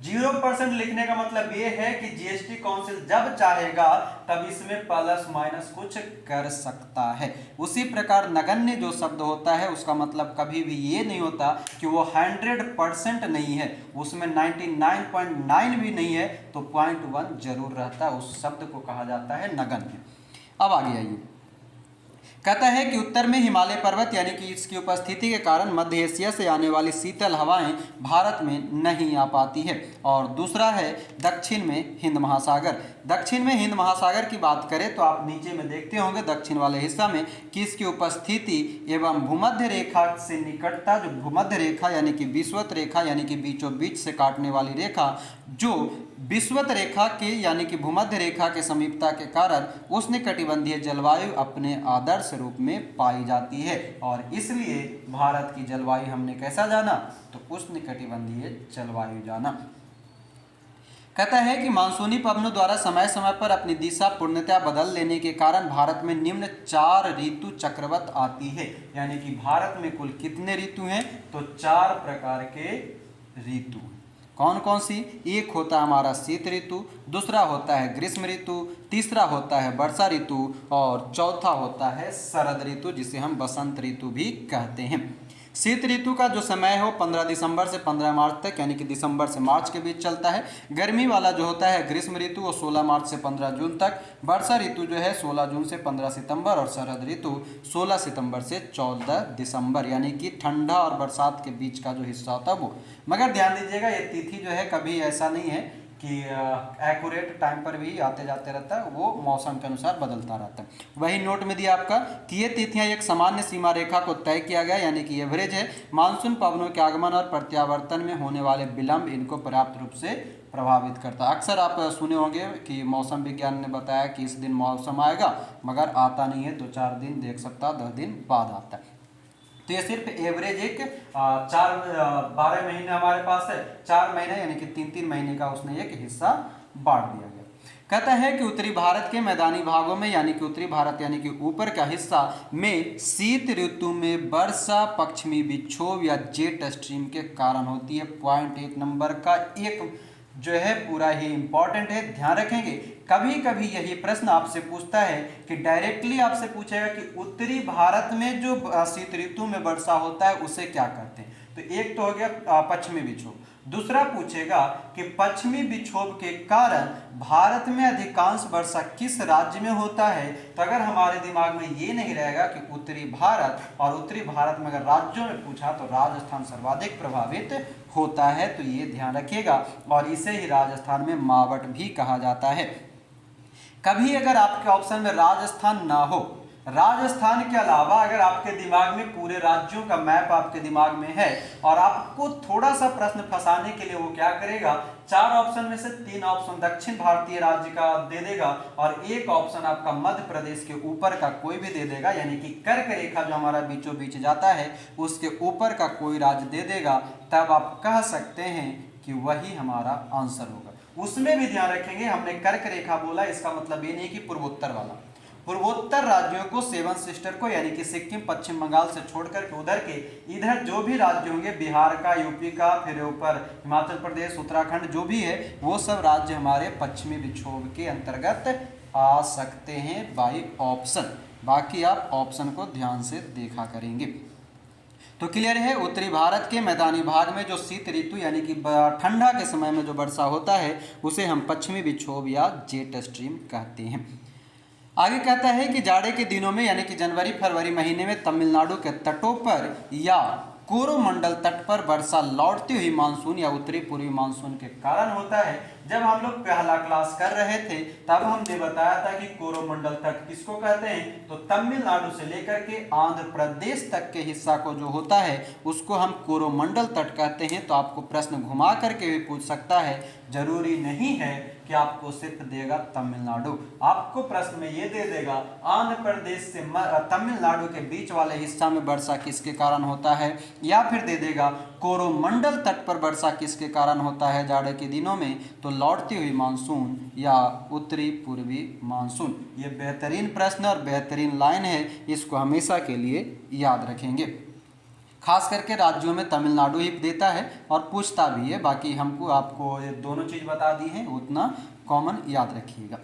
0% लिखने का मतलब ये है कि जीएसटी काउंसिल जब चाहेगा तब इसमें प्लस माइनस कुछ कर सकता है। उसी प्रकार नगण्य जो शब्द होता है उसका मतलब कभी भी ये नहीं होता कि वो 100% नहीं है, उसमें 99.9 भी नहीं है, तो 0.1 जरूर रहता है, उस शब्द को कहा जाता है नगण्य। अब आगे आइए, कहता है कि उत्तर में हिमालय पर्वत यानी कि इसकी उपस्थिति के कारण मध्य एशिया से आने वाली शीतल हवाएं भारत में नहीं आ पाती है। और दूसरा है दक्षिण में हिंद महासागर। दक्षिण में हिंद महासागर की बात करें तो आप नीचे में देखते होंगे दक्षिण वाले हिस्सा में कि इसकी उपस्थिति एवं भूमध्य रेखा से निकटता, जो भूमध्य रेखा यानी कि विषुवत रेखा यानी कि बीचों बीच से काटने वाली रेखा, जो विषुवत रेखा के यानी कि भूमध्य रेखा के समीपता के कारण उष्णकटिबंधीय जलवायु अपने आदर्श रूप में पाई जाती है। और इसलिए भारत की जलवायु हमने कैसा जाना, तो उष्णकटिबंधीय जलवायु जाना। कहता है कि मानसूनी पवनों द्वारा समय समय पर अपनी दिशा पूर्णतः बदल लेने के कारण भारत में निम्न 4 ऋतु चक्रवत आती है। यानी कि भारत में कुल कितने ऋतु हैं, तो 4 प्रकार के ऋतु। कौन कौन सी? एक होता है हमारा शीत ऋतु, दूसरा होता है ग्रीष्म ऋतु, तीसरा होता है वर्षा ऋतु और चौथा होता है शरद ऋतु, जिसे हम बसंत ऋतु भी कहते हैं। शीत ऋतु का जो समय है वो 15 दिसंबर से 15 मार्च तक यानी कि दिसंबर से मार्च के बीच चलता है। गर्मी वाला जो होता है ग्रीष्म ऋतु वो 16 मार्च से 15 जून तक, वर्षा ऋतु जो है 16 जून से 15 सितंबर और शरद ऋतु 16 सितंबर से 14 दिसंबर, यानी कि ठंडा और बरसात के बीच का जो हिस्सा होता है वो। मगर ध्यान दीजिएगा ये तिथि जो है कभी ऐसा नहीं है कि एक्यूरेट टाइम पर भी आते जाते रहता है, वो मौसम के अनुसार बदलता रहता है। वही नोट में दिया आपका कि ये तिथियां एक सामान्य सीमा रेखा को तय किया गया यानी कि एवरेज है। मानसून पवनों के आगमन और प्रत्यावर्तन में होने वाले विलंब इनको पर्याप्त रूप से प्रभावित करता है। अक्सर आप सुने होंगे कि मौसम विज्ञान ने बताया कि इस दिन मौसम आएगा, मगर आता नहीं है, 2-4 दिन, 1 सप्ताह 10 दिन बाद आता है। तो ये सिर्फ एवरेज एक 12 महीने हमारे पास है, 4 महीने यानी कि 3-3 महीने का उसने एक हिस्सा बांट दिया गया। कहता है कि उत्तरी भारत के मैदानी भागों में यानी कि उत्तरी भारत यानी कि ऊपर का हिस्सा में शीत ऋतु में वर्षा पश्चिमी विक्षोभ या जेट स्ट्रीम के कारण होती है। पॉइंट 1 नंबर का एक जो है पूरा ही इंपॉर्टेंट है, ध्यान रखेंगे। कभी कभी यही प्रश्न आपसे पूछता है कि डायरेक्टली आपसे पूछेगा कि उत्तरी भारत में जो शीत ऋतु में वर्षा होता है उसे क्या कहते हैं। तो एक तो हो गया पश्चिमी विक्षोभ, दूसरा पूछेगा कि पश्चिमी विक्षोभ के कारण भारत में अधिकांश वर्षा किस राज्य में होता है। तो अगर हमारे दिमाग में ये नहीं रहेगा कि उत्तरी भारत, और उत्तरी भारत में अगर राज्यों में पूछा तो राजस्थान सर्वाधिक प्रभावित होता है, तो ये ध्यान रखिएगा। और इसे ही राजस्थान में मावट भी कहा जाता है। कभी अगर आपके ऑप्शन में राजस्थान ना हो, राजस्थान के अलावा अगर आपके दिमाग में पूरे राज्यों का मैप आपके दिमाग में है और आपको थोड़ा सा प्रश्न फंसाने के लिए वो क्या करेगा, 4 ऑप्शन में से 3 ऑप्शन दक्षिण भारतीय राज्य का दे देगा और एक ऑप्शन आपका मध्य प्रदेश के ऊपर का कोई भी दे देगा, यानी कि कर्क रेखा जो हमारा बीचों बीच जाता है उसके ऊपर का कोई राज्य दे देगा। तब आप कह सकते हैं कि वही हमारा आंसर होगा। उसमें भी ध्यान रखेंगे, हमने कर्क रेखा बोला, इसका मतलब ये नहीं कि पूर्वोत्तर वाला। पूर्वोत्तर राज्यों को, 7 सिस्टर को यानी कि सिक्किम पश्चिम बंगाल से छोड़कर के उधर के इधर जो भी राज्य होंगे, बिहार का, यूपी का, फिर ऊपर हिमाचल प्रदेश, उत्तराखंड जो भी है, वो सब राज्य हमारे पश्चिमी विक्षोभ के अंतर्गत आ सकते हैं बाई ऑप्शन। बाकी आप ऑप्शन को ध्यान से देखा करेंगे। तो क्लियर है, उत्तरी भारत के मैदानी भाग में जो शीत ऋतु यानी कि ठंडा के समय में जो वर्षा होता है उसे हम पश्चिमी विक्षोभ या जेट स्ट्रीम कहते हैं। आगे कहता है कि जाड़े के दिनों में यानी कि जनवरी फरवरी महीने में तमिलनाडु के तटों पर या कोरोमंडल तट पर वर्षा लौटती हुई मानसून या उत्तरी पूर्वी मानसून के कारण होता है। जब हम लोग पहला क्लास कर रहे थे तब हमने बताया था कि कोरोमंडल तट किसको कहते हैं, तो तमिलनाडु से लेकर के आंध्र प्रदेश तक के हिस्सा को जो होता है उसको हम कोरोमंडल तट कहते हैं। तो आपको प्रश्न घुमा करके भी पूछ सकता है, जरूरी नहीं है कि आपको सिर्फ देगा तमिलनाडु, आपको प्रश्न में ये दे देगा आंध्र प्रदेश से तमिलनाडु के बीच वाले हिस्सा में वर्षा किसके कारण होता है, या फिर दे देगा कोरोमंडल तट पर वर्षा किसके कारण होता है जाड़े के दिनों में, तो लौटती हुई मानसून या उत्तरी पूर्वी मानसून। ये बेहतरीन प्रश्न और बेहतरीन लाइन है, इसको हमेशा के लिए याद रखेंगे। खास करके राज्यों में तमिलनाडु ही देता है और पूछता भी है। बाकी हमको आपको ये दोनों चीज़ बता दी हैं, उतना कॉमन याद रखिएगा।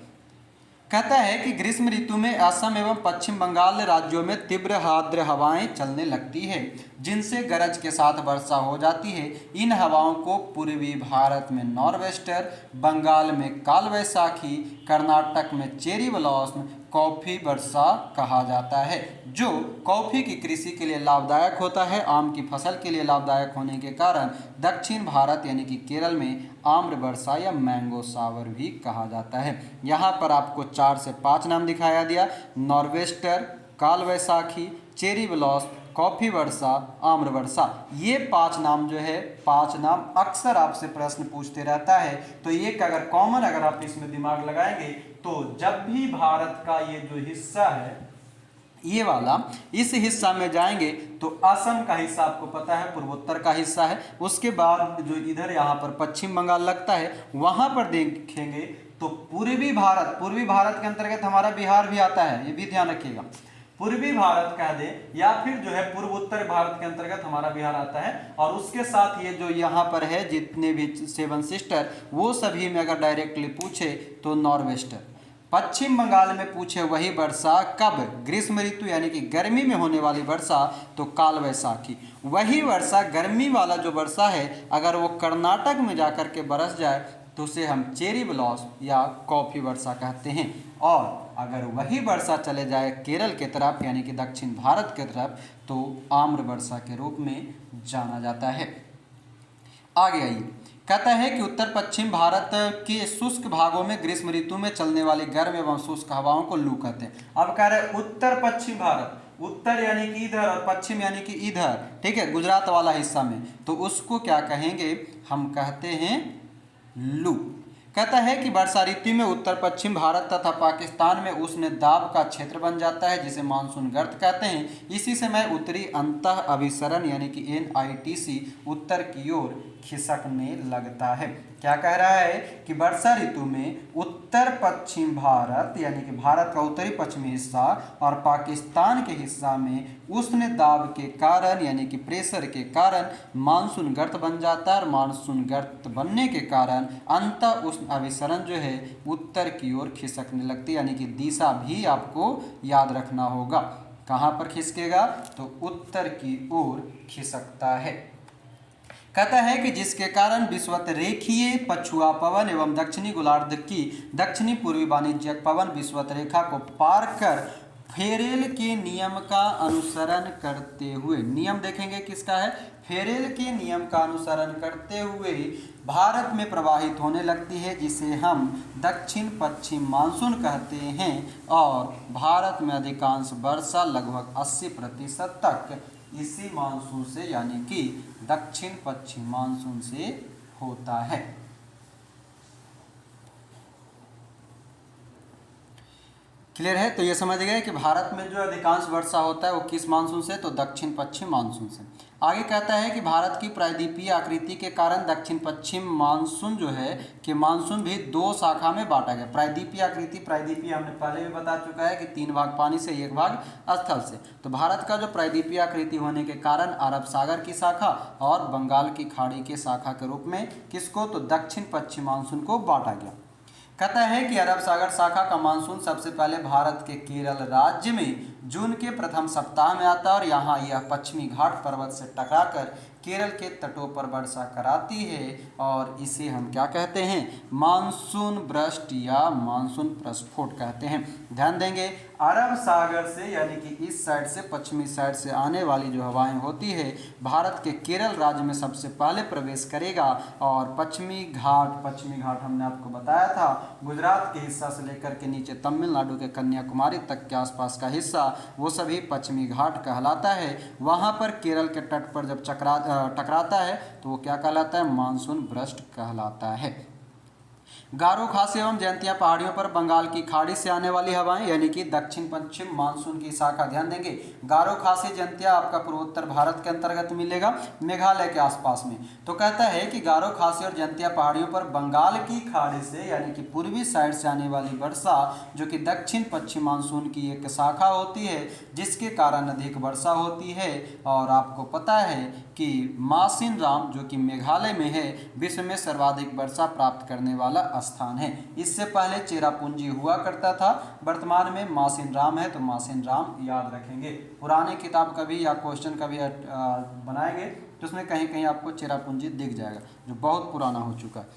कहता है कि ग्रीष्म ऋतु में असम एवं पश्चिम बंगाल राज्यों में तीव्र आर्द्र हवाएं चलने लगती है, जिनसे गरज के साथ वर्षा हो जाती है। इन हवाओं को पूर्वी भारत में नॉर्वेस्टर, बंगाल में कालवैसाखी, कर्नाटक में चेरी ब्लॉसम, कॉफ़ी वर्षा कहा जाता है, जो कॉफ़ी की कृषि के लिए लाभदायक होता है। आम की फसल के लिए लाभदायक होने के कारण दक्षिण भारत यानी कि केरल में आम्र वर्षा या मैंगो सावर भी कहा जाता है। यहाँ पर आपको 4 से 5 नाम दिखाया दिया, नॉर्वेस्टर, कालवैसाखी, चेरी ब्लॉसम, कॉफ़ी वर्षा, आम्र वर्षा। ये 5 नाम जो है, 5 नाम अक्सर आपसे प्रश्न पूछते रहता है। तो एक अगर कॉमन अगर आप इसमें दिमाग लगाएंगे तो जब भी भारत का ये जो हिस्सा है ये वाला, इस हिस्सा में जाएंगे तो असम का हिस्सा आपको पता है पूर्वोत्तर का हिस्सा है। उसके बाद जो इधर यहाँ पर पश्चिम बंगाल लगता है, वहाँ पर देखेंगे तो पूर्वी भारत के अंतर्गत हमारा बिहार भी आता है, ये भी ध्यान रखिएगा। पूर्वी भारत कह दे या फिर जो है पूर्वोत्तर भारत के अंतर्गत हमारा बिहार आता है। और उसके साथ ये जो यहाँ पर है जितने भी 7 सिस्टर, वो सभी में अगर डायरेक्टली पूछे तो नॉर्वेस्टर। पश्चिम बंगाल में पूछे वही वर्षा कब, ग्रीष्म ऋतु यानी कि गर्मी में होने वाली वर्षा, तो काल वैसाखी। वही वर्षा गर्मी वाला जो वर्षा है अगर वो कर्नाटक में जाकर के बरस जाए तो उसे हम चेरी ब्लॉसम या कॉफ़ी वर्षा कहते हैं। और अगर वही वर्षा चले जाए केरल के तरफ यानी कि दक्षिण भारत के तरफ तो आम्र वर्षा के रूप में जाना जाता है। आगे आइए, कहता है कि उत्तर पश्चिम भारत के शुष्क भागों में ग्रीष्म ऋतु में चलने वाली गर्म एवं शुष्क हवाओं को लू कहते हैं। अब कह रहे उत्तर पश्चिम भारत, उत्तर यानी कि इधर और पश्चिम यानी कि इधर, ठीक है, गुजरात वाला हिस्सा में, तो उसको क्या कहेंगे, हम कहते हैं लू। कहता है कि वर्षा ऋतु में उत्तर पश्चिम भारत तथा पाकिस्तान में उष्ण दाब का क्षेत्र बन जाता है जिसे मानसून गर्त कहते हैं। इसी समय उत्तरी अंतः अभिसरण यानी कि NITC उत्तर की ओर खिसकने लगता है। क्या कह रहा है कि वर्षा ऋतु में उत्तर पश्चिम भारत यानी कि भारत का उत्तरी पश्चिमी हिस्सा और पाकिस्तान के हिस्सा में उष्ण दाब के कारण यानी कि प्रेशर के कारण मानसून गर्त बन जाता है। और मानसून गर्त बनने के कारण अंतः उष्ण अभिसरण जो है उत्तर की ओर खिसकने लगती है, यानी कि दिशा भी आपको याद रखना होगा। कहाँ पर खिसकेगा, तो उत्तर की ओर खिसकता है। कहता है कि जिसके कारण विषुवत रेखीय पछुआ पवन एवं दक्षिणी गोलार्ध की दक्षिणी पूर्वी वाणिज्यिक पवन विषुवत रेखा को पार कर फेरेल के नियम का अनुसरण करते हुए, नियम देखेंगे किसका है, फेरेल के नियम का अनुसरण करते हुए भारत में प्रवाहित होने लगती है, जिसे हम दक्षिण पश्चिम मानसून कहते हैं। और भारत में अधिकांश वर्षा लगभग 80% तक इसी मानसून से यानी कि दक्षिण पश्चिम मानसून से होता है। क्लियर है, तो ये समझ गए कि भारत में जो अधिकांश वर्षा होता है वो किस मानसून से, तो दक्षिण पश्चिम मानसून से। आगे कहता है कि भारत की प्रायद्वीपीय आकृति के कारण दक्षिण पश्चिम मानसून जो है कि मानसून भी 2 शाखा में बांटा गया। प्रायद्वीपीय आकृति, प्रायद्वीपीय हमने पहले भी बता चुका है कि 3 भाग पानी से 1 भाग स्थल से। तो भारत का जो प्रायद्वीपीय आकृति होने के कारण अरब सागर की शाखा और बंगाल की खाड़ी के शाखा के रूप में किसको, तो दक्षिण पश्चिम मानसून को बांटा गया। कहता है कि अरब सागर शाखा का मानसून सबसे पहले भारत के केरल राज्य में जून के प्रथम सप्ताह में आता है और यहाँ यह पश्चिमी घाट पर्वत से टकराकर केरल के तटों पर वर्षा कराती है। और इसे हम क्या कहते हैं, मानसून ब्रस्ट या मानसून प्रस्फोट कहते हैं। ध्यान देंगे, अरब सागर से यानी कि इस साइड से पश्चिमी साइड से आने वाली जो हवाएं होती है भारत के केरल राज्य में सबसे पहले प्रवेश करेगा। और पश्चिमी घाट हमने आपको बताया था, गुजरात के हिस्सा से लेकर के नीचे तमिलनाडु के कन्याकुमारी तक के आसपास का हिस्सा, वो सभी पश्चिमी घाट कहलाता है। वहाँ पर केरल के तट पर जब टकराता है तो वो क्या कहलाता है, मानसून ब्रस्ट कहलाता है। गारो खासी एवं जयंतिया पहाड़ियों पर बंगाल की खाड़ी से आने वाली हवाएं यानी कि दक्षिण पश्चिम मानसून की शाखा, ध्यान देंगे गारो खासी जयंतिया आपका पूर्वोत्तर भारत के अंतर्गत मिलेगा, मेघालय के आसपास में। तो कहता है कि गारो खासी और जयंतिया पहाड़ियों पर बंगाल की खाड़ी से यानी कि पूर्वी साइड से आने वाली वर्षा जो कि दक्षिण पश्चिम मानसून की एक शाखा होती है, जिसके कारण अधिक वर्षा होती है। और आपको पता है कि मासिन राम जो कि मेघालय में है, विश्व में सर्वाधिक वर्षा प्राप्त करने वाला स्थान है। इससे पहले चेरापूंजी हुआ करता था, वर्तमान में मासिन राम है। तो मासिन राम याद रखेंगे, पुराने किताब कभी या क्वेश्चन कभी बनाएंगे तो उसमें कहीं कहीं आपको चेरापूंजी दिख जाएगा, जो बहुत पुराना हो चुका है।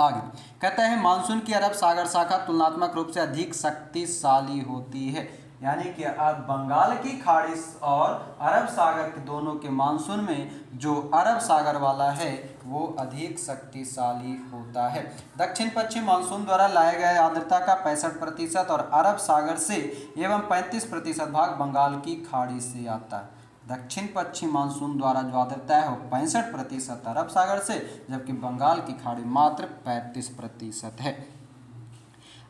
आगे कहता है मानसून की अरब सागर शाखा तुलनात्मक रूप से अधिक शक्तिशाली होती है, यानी कि बंगाल की खाड़ी और अरब सागर के दोनों के मानसून में जो अरब सागर वाला है वो अधिक शक्तिशाली होता है। दक्षिण पश्चिम मानसून द्वारा लाए गए आर्द्रता का 65% और अरब सागर से एवं 35% भाग बंगाल की खाड़ी से आता है। दक्षिण पश्चिम मानसून द्वारा जो आर्द्रता है वो 65% अरब सागर से, जबकि बंगाल की खाड़ी मात्र 35% है।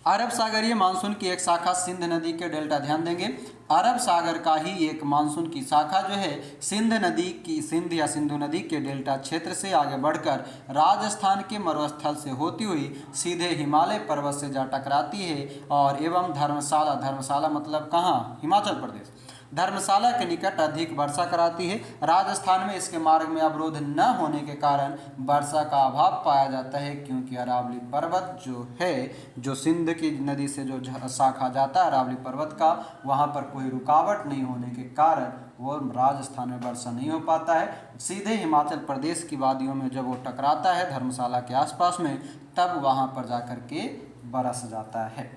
अरब सागरीय मानसून की एक शाखा सिंध नदी के डेल्टा, ध्यान देंगे अरब सागर का ही एक मानसून की शाखा जो है सिंध नदी की, सिंध या सिंधु नदी के डेल्टा क्षेत्र से आगे बढ़कर राजस्थान के मरुस्थल से होती हुई सीधे हिमालय पर्वत से जा टकराती है और एवं धर्मशाला, धर्मशाला मतलब कहाँ, हिमाचल प्रदेश, धर्मशाला के निकट अधिक वर्षा कराती है। राजस्थान में इसके मार्ग में अवरोध न होने के कारण वर्षा का अभाव पाया जाता है, क्योंकि अरावली पर्वत जो है, जो सिंध की नदी से जो शाखा जाता है अरावली पर्वत का, वहाँ पर कोई रुकावट नहीं होने के कारण वो राजस्थान में वर्षा नहीं हो पाता है। सीधे हिमाचल प्रदेश की वादियों में जब वो टकराता है धर्मशाला के आसपास में, तब वहाँ पर जाकर के बरस जाता है।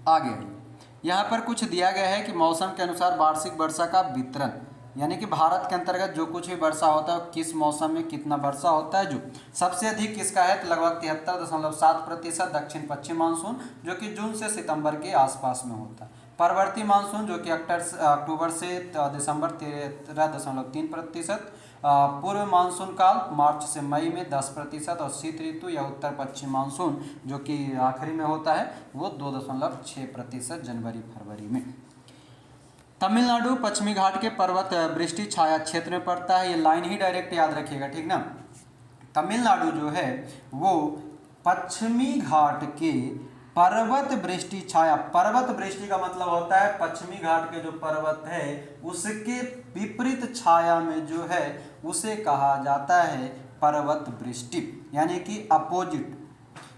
आगे यहाँ पर कुछ दिया गया है कि मौसम के अनुसार वार्षिक वर्षा का वितरण, यानी कि भारत के अंतर्गत जो कुछ भी वर्षा होता है किस मौसम में कितना वर्षा होता है। जो सबसे अधिक किसका है तो लगभग 73.7% दक्षिण पश्चिम मानसून जो कि जून से सितंबर के आसपास में होता है। परवर्ती मानसून जो कि अक्टूबर से दिसंबर 13.3%, पूर्व मानसून काल मार्च से मई में 10% और शीत ऋतु या उत्तर पश्चिम मानसून जो कि आखिरी में होता है वो 2.6% जनवरी फरवरी में। तमिलनाडु पश्चिमी घाट के पर्वत वृष्टि छाया क्षेत्र में पड़ता है, ये लाइन ही डायरेक्ट याद रखिएगा, ठीक ना। तमिलनाडु जो है वो पश्चिमी घाट के पर्वत वृष्टि छाया, पर्वत वृष्टि का मतलब होता है पश्चिमी घाट के जो पर्वत है उसके विपरीत छाया में जो है उसे कहा जाता है पर्वत वृष्टि, यानी कि अपोजिट।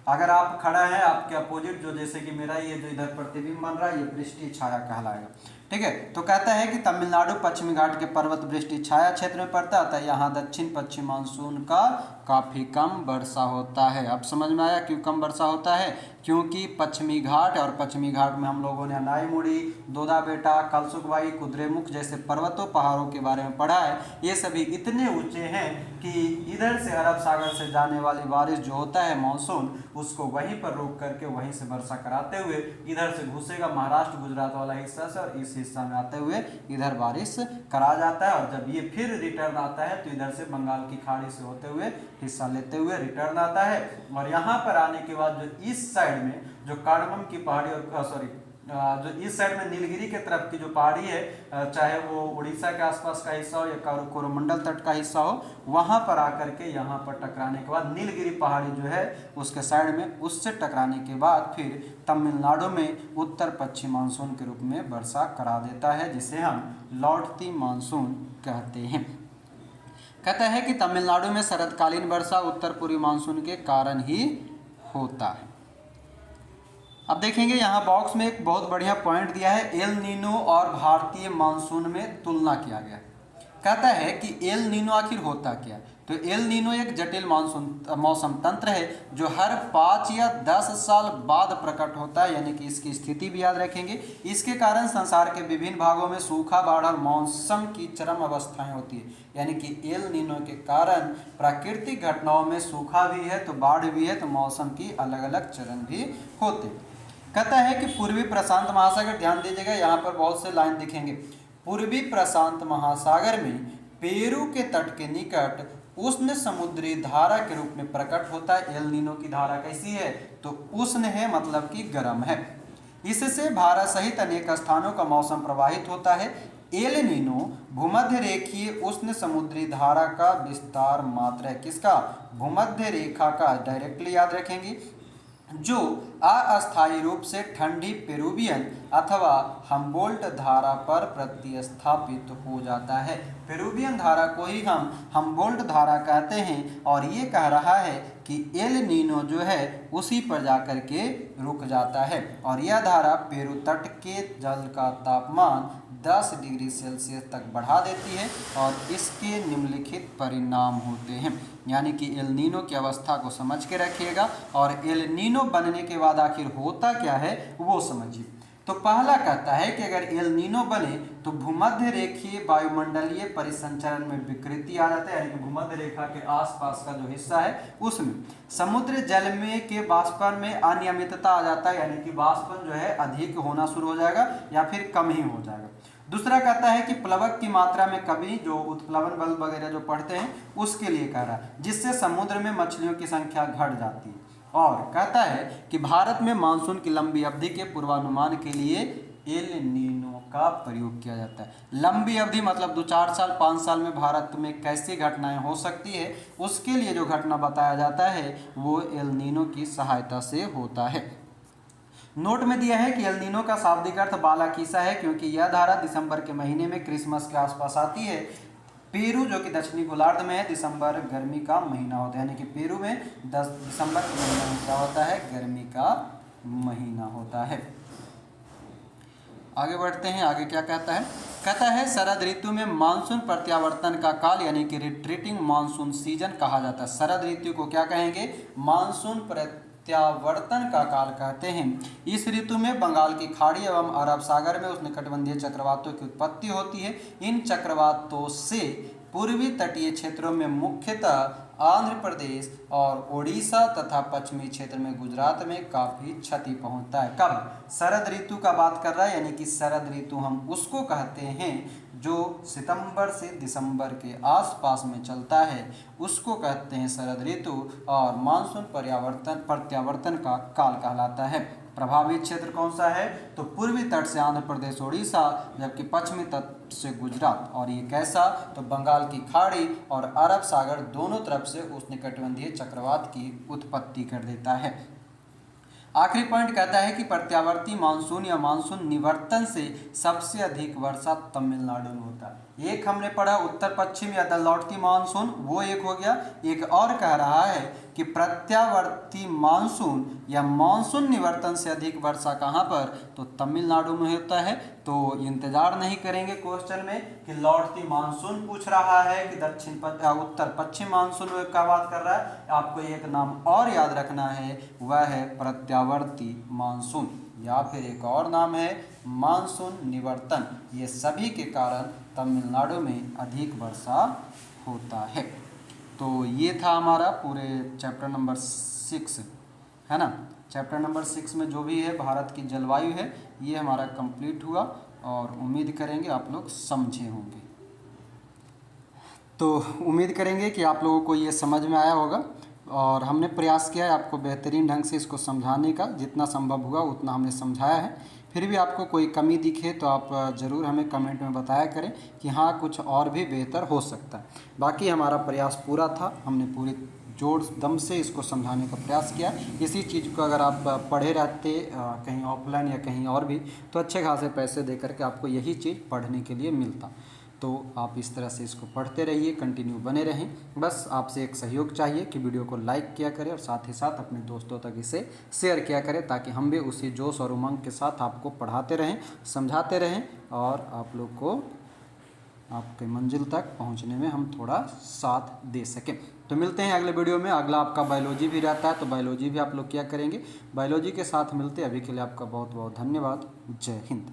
अगर आप खड़ा है आपके अपोजिट, जो जैसे कि मेरा ये जो इधर प्रतिबिंब बन रहा है ये वृष्टि छाया कहलाएगा, ठीक है। तो कहता है कि तमिलनाडु पश्चिमी घाट के पर्वत वृष्टि छाया क्षेत्र में पड़ता है, यहाँ दक्षिण पश्चिम मानसून का काफ़ी कम वर्षा होता है। अब समझ में आया क्यों कम वर्षा होता है, क्योंकि पश्चिमी घाट और पश्चिमी घाट में हम लोगों ने अनाईमुड़ी, दोदा बेटा, कलसुकबाई, कुद्रेमुख जैसे पर्वतों पहाड़ों के बारे में पढ़ा है। ये सभी इतने ऊंचे हैं कि इधर से अरब सागर से जाने वाली बारिश जो होता है मानसून, उसको वहीं पर रोक करके वहीं से वर्षा कराते हुए इधर से घुसेगा महाराष्ट्र गुजरात वाला हिस्सा से, और इस हिस्सा में आते हुए इधर बारिश करा जाता है। और जब ये फिर रिटर्न आता है तो इधर से बंगाल की खाड़ी से होते हुए हिस्सा लेते हुए रिटर्न आता है। और यहाँ पर आने के बाद जो इस साइड में जो कार्डमम की पहाड़ी और जो इस साइड में नीलगिरी के तरफ की जो पहाड़ी है, चाहे वो उड़ीसा के आसपास का हिस्सा हो या कोरोमंडल तट का हिस्सा हो, वहाँ पर आकर के यहाँ पर टकराने के बाद नीलगिरी पहाड़ी जो है उसके साइड में, उससे टकराने के बाद फिर तमिलनाडु में उत्तर पश्चिम मानसून के रूप में वर्षा करा देता है, जिसे हम लौटती मानसून कहते हैं। कहता है कि तमिलनाडु में शरदकालीन वर्षा उत्तर पूर्वी मानसून के कारण ही होता है। अब देखेंगे यहाँ बॉक्स में एक बहुत बढ़िया पॉइंट दिया है, एल नीनो और भारतीय मानसून में तुलना किया गया। कहता है कि एल नीनो आखिर होता क्या, तो एल नीनो एक जटिल मौसम तंत्र है जो हर 5 या 10 साल बाद प्रकट होता है, यानी कि इसकी स्थिति भी याद रखेंगे। इसके कारण संसार के विभिन्न भागों में सूखा, बाढ़ और मौसम की चरम अवस्थाएं होती है, यानी कि एल नीनो के कारण प्राकृतिक घटनाओं में सूखा भी है तो बाढ़ भी है, तो मौसम की अलग अलग चरण भी होते हैं। कहता है कि पूर्वी प्रशांत महासागर, ध्यान दीजिएगा यहाँ पर बहुत से लाइन दिखेंगे, पूर्वी प्रशांत महासागर में पेरू के तट के निकट उष्ण समुद्री धारा के रूप में प्रकट होता है। एल नीनो की धारा कैसी है? तो उष्ण है, मतलब कि गर्म है। इससे भारत सहित अनेक स्थानों का मौसम प्रभावित होता है। एल नीनो भूमध्य रेखीय उष्ण समुद्री धारा का विस्तार मात्र है। किसका? भूमध्य रेखा का। डायरेक्टली याद रखेंगे, जो अस्थायी रूप से ठंडी पेरुवियन अथवा हम्बोल्ट धारा पर प्रतिस्थापित हो जाता है। पेरुवियन धारा को ही हम हम्बोल्ट धारा कहते हैं, और ये कह रहा है कि एल नीनो जो है उसी पर जाकर के रुक जाता है, और यह धारा पेरू तट के जल का तापमान 10 डिग्री सेल्सियस तक बढ़ा देती है, और इसके निम्नलिखित परिणाम होते हैं। यानी कि एल नीनो की अवस्था को समझ के रखिएगा, और एल नीनो बनने के बाद आखिर होता क्या है वो समझिए। तो पहला कहता है कि अगर एल नीनो बने तो भूमध्य रेखीय वायुमंडलीय परिसंचरण में विकृति आ जाता है, यानी कि भूमध्य रेखा के आसपास का जो हिस्सा है उसमें समुद्र जल में के वाष्पन में अनियमितता आ जाता है, यानी कि वाष्पन जो है अधिक होना शुरू हो जाएगा या फिर कम ही हो जाएगा। दूसरा कहता है कि प्लवक की मात्रा में कमी, जो उत्प्लवन बल वगैरह जो पढ़ते हैं उसके लिए कह रहा है, जिससे समुद्र में मछलियों की संख्या घट जाती है। और कहता है कि भारत में मानसून की लंबी अवधि के पूर्वानुमान के लिए एल नीनो का प्रयोग किया जाता है। लंबी अवधि मतलब 2-4 साल 5 साल में भारत में कैसी घटनाएं हो सकती है, उसके लिए जो घटना बताया जाता है वो एल नीनो की सहायता से होता है। नोट में दिया है कि एल नीनो का शाब्दिक अर्थ बालाकीसा है, क्योंकि यह धारा दिसंबर के महीने में क्रिसमस के आसपास आती है। पेरू जो कि दक्षिणी गोलार्ध में है, दिसंबर गर्मी का महीना होता है, यानी कि पेरू में 10 दिसंबर के महीने में क्या होता है? गर्मी का महीना होता है। आगे बढ़ते हैं, आगे क्या कहता है? कहता है शरद ऋतु में मानसून प्रत्यावर्तन का काल, यानी कि रिट्रीटिंग मानसून सीजन कहा जाता है। शरद ऋतु को क्या कहेंगे? मानसून प्रत्यावर्तन का काल कहते हैं। इस ऋतु में बंगाल की खाड़ी एवं अरब सागर में उष्णकटिबंधीय चक्रवातों की उत्पत्ति होती है। इन चक्रवातों से पूर्वी तटीय क्षेत्रों में मुख्यतः आंध्र प्रदेश और ओडिशा तथा पश्चिमी क्षेत्र में गुजरात में काफ़ी क्षति पहुंचता है। कब? शरद ऋतु का बात कर रहा है, यानी कि शरद ऋतु हम उसको कहते हैं जो सितंबर से दिसंबर के आसपास में चलता है, उसको कहते हैं शरद ऋतु, और मानसून प्रत्यावर्तन का काल कहलाता है। प्रभावित क्षेत्र कौन सा है? तो पूर्वी तट से आंध्र प्रदेश ओडिशा, जबकि पश्चिमी तट से गुजरात। और ये कैसा? तो बंगाल की खाड़ी और अरब सागर दोनों तरफ से उष्णकटिबंधीय चक्रवात की उत्पत्ति कर देता है। आखिरी पॉइंट कहता है कि प्रत्यावर्ती मानसून या मानसून निवर्तन से सबसे अधिक वर्षा तमिलनाडु में होता है। एक हमने पढ़ा उत्तर पश्चिम या द लौटती मानसून, वो एक हो गया। एक और कह रहा है कि प्रत्यावर्ती मानसून या मानसून निवर्तन से अधिक वर्षा कहाँ पर? तो तमिलनाडु में होता है। तो इंतजार नहीं करेंगे क्वेश्चन में कि लौटती मानसून पूछ रहा है कि उत्तर पश्चिम मानसून का बात कर रहा है। आपको एक नाम और याद रखना है, वह है प्रत्यावर्ती मानसून, या फिर एक और नाम है मानसून निवर्तन। ये सभी के कारण तमिलनाडु में अधिक वर्षा होता है। तो ये था हमारा पूरे चैप्टर नंबर 6, है ना। चैप्टर नंबर 6 में जो भी है भारत की जलवायु है, ये हमारा कंप्लीट हुआ, और उम्मीद करेंगे आप लोग समझे होंगे। तो उम्मीद करेंगे कि आप लोगों को ये समझ में आया होगा, और हमने प्रयास किया है आपको बेहतरीन ढंग से इसको समझाने का। जितना संभव हुआ उतना हमने समझाया है। फिर भी आपको कोई कमी दिखे तो आप ज़रूर हमें कमेंट में बताया करें कि हाँ कुछ और भी बेहतर हो सकता है। बाकी हमारा प्रयास पूरा था, हमने पूरी जोर दम से इसको समझाने का प्रयास किया। इसी चीज़ को अगर आप पढ़े रहते कहीं ऑफलाइन या कहीं और भी, तो अच्छे खासे पैसे दे करके आपको यही चीज़ पढ़ने के लिए मिलता। तो आप इस तरह से इसको पढ़ते रहिए, कंटिन्यू बने रहें। बस आपसे एक सहयोग चाहिए कि वीडियो को लाइक किया करें, और साथ ही साथ अपने दोस्तों तक इसे शेयर किया करें, ताकि हम भी उसी जोश और उमंग के साथ आपको पढ़ाते रहें, समझाते रहें, और आप लोग को आपके मंजिल तक पहुंचने में हम थोड़ा साथ दे सकें। तो मिलते हैं अगले वीडियो में। अगला आपका बायोलॉजी भी रहता है, तो बायोलॉजी भी आप लोग क्या करेंगे, बायोलॉजी के साथ मिलते हैं। अभी के लिए आपका बहुत बहुत धन्यवाद। जय हिंद।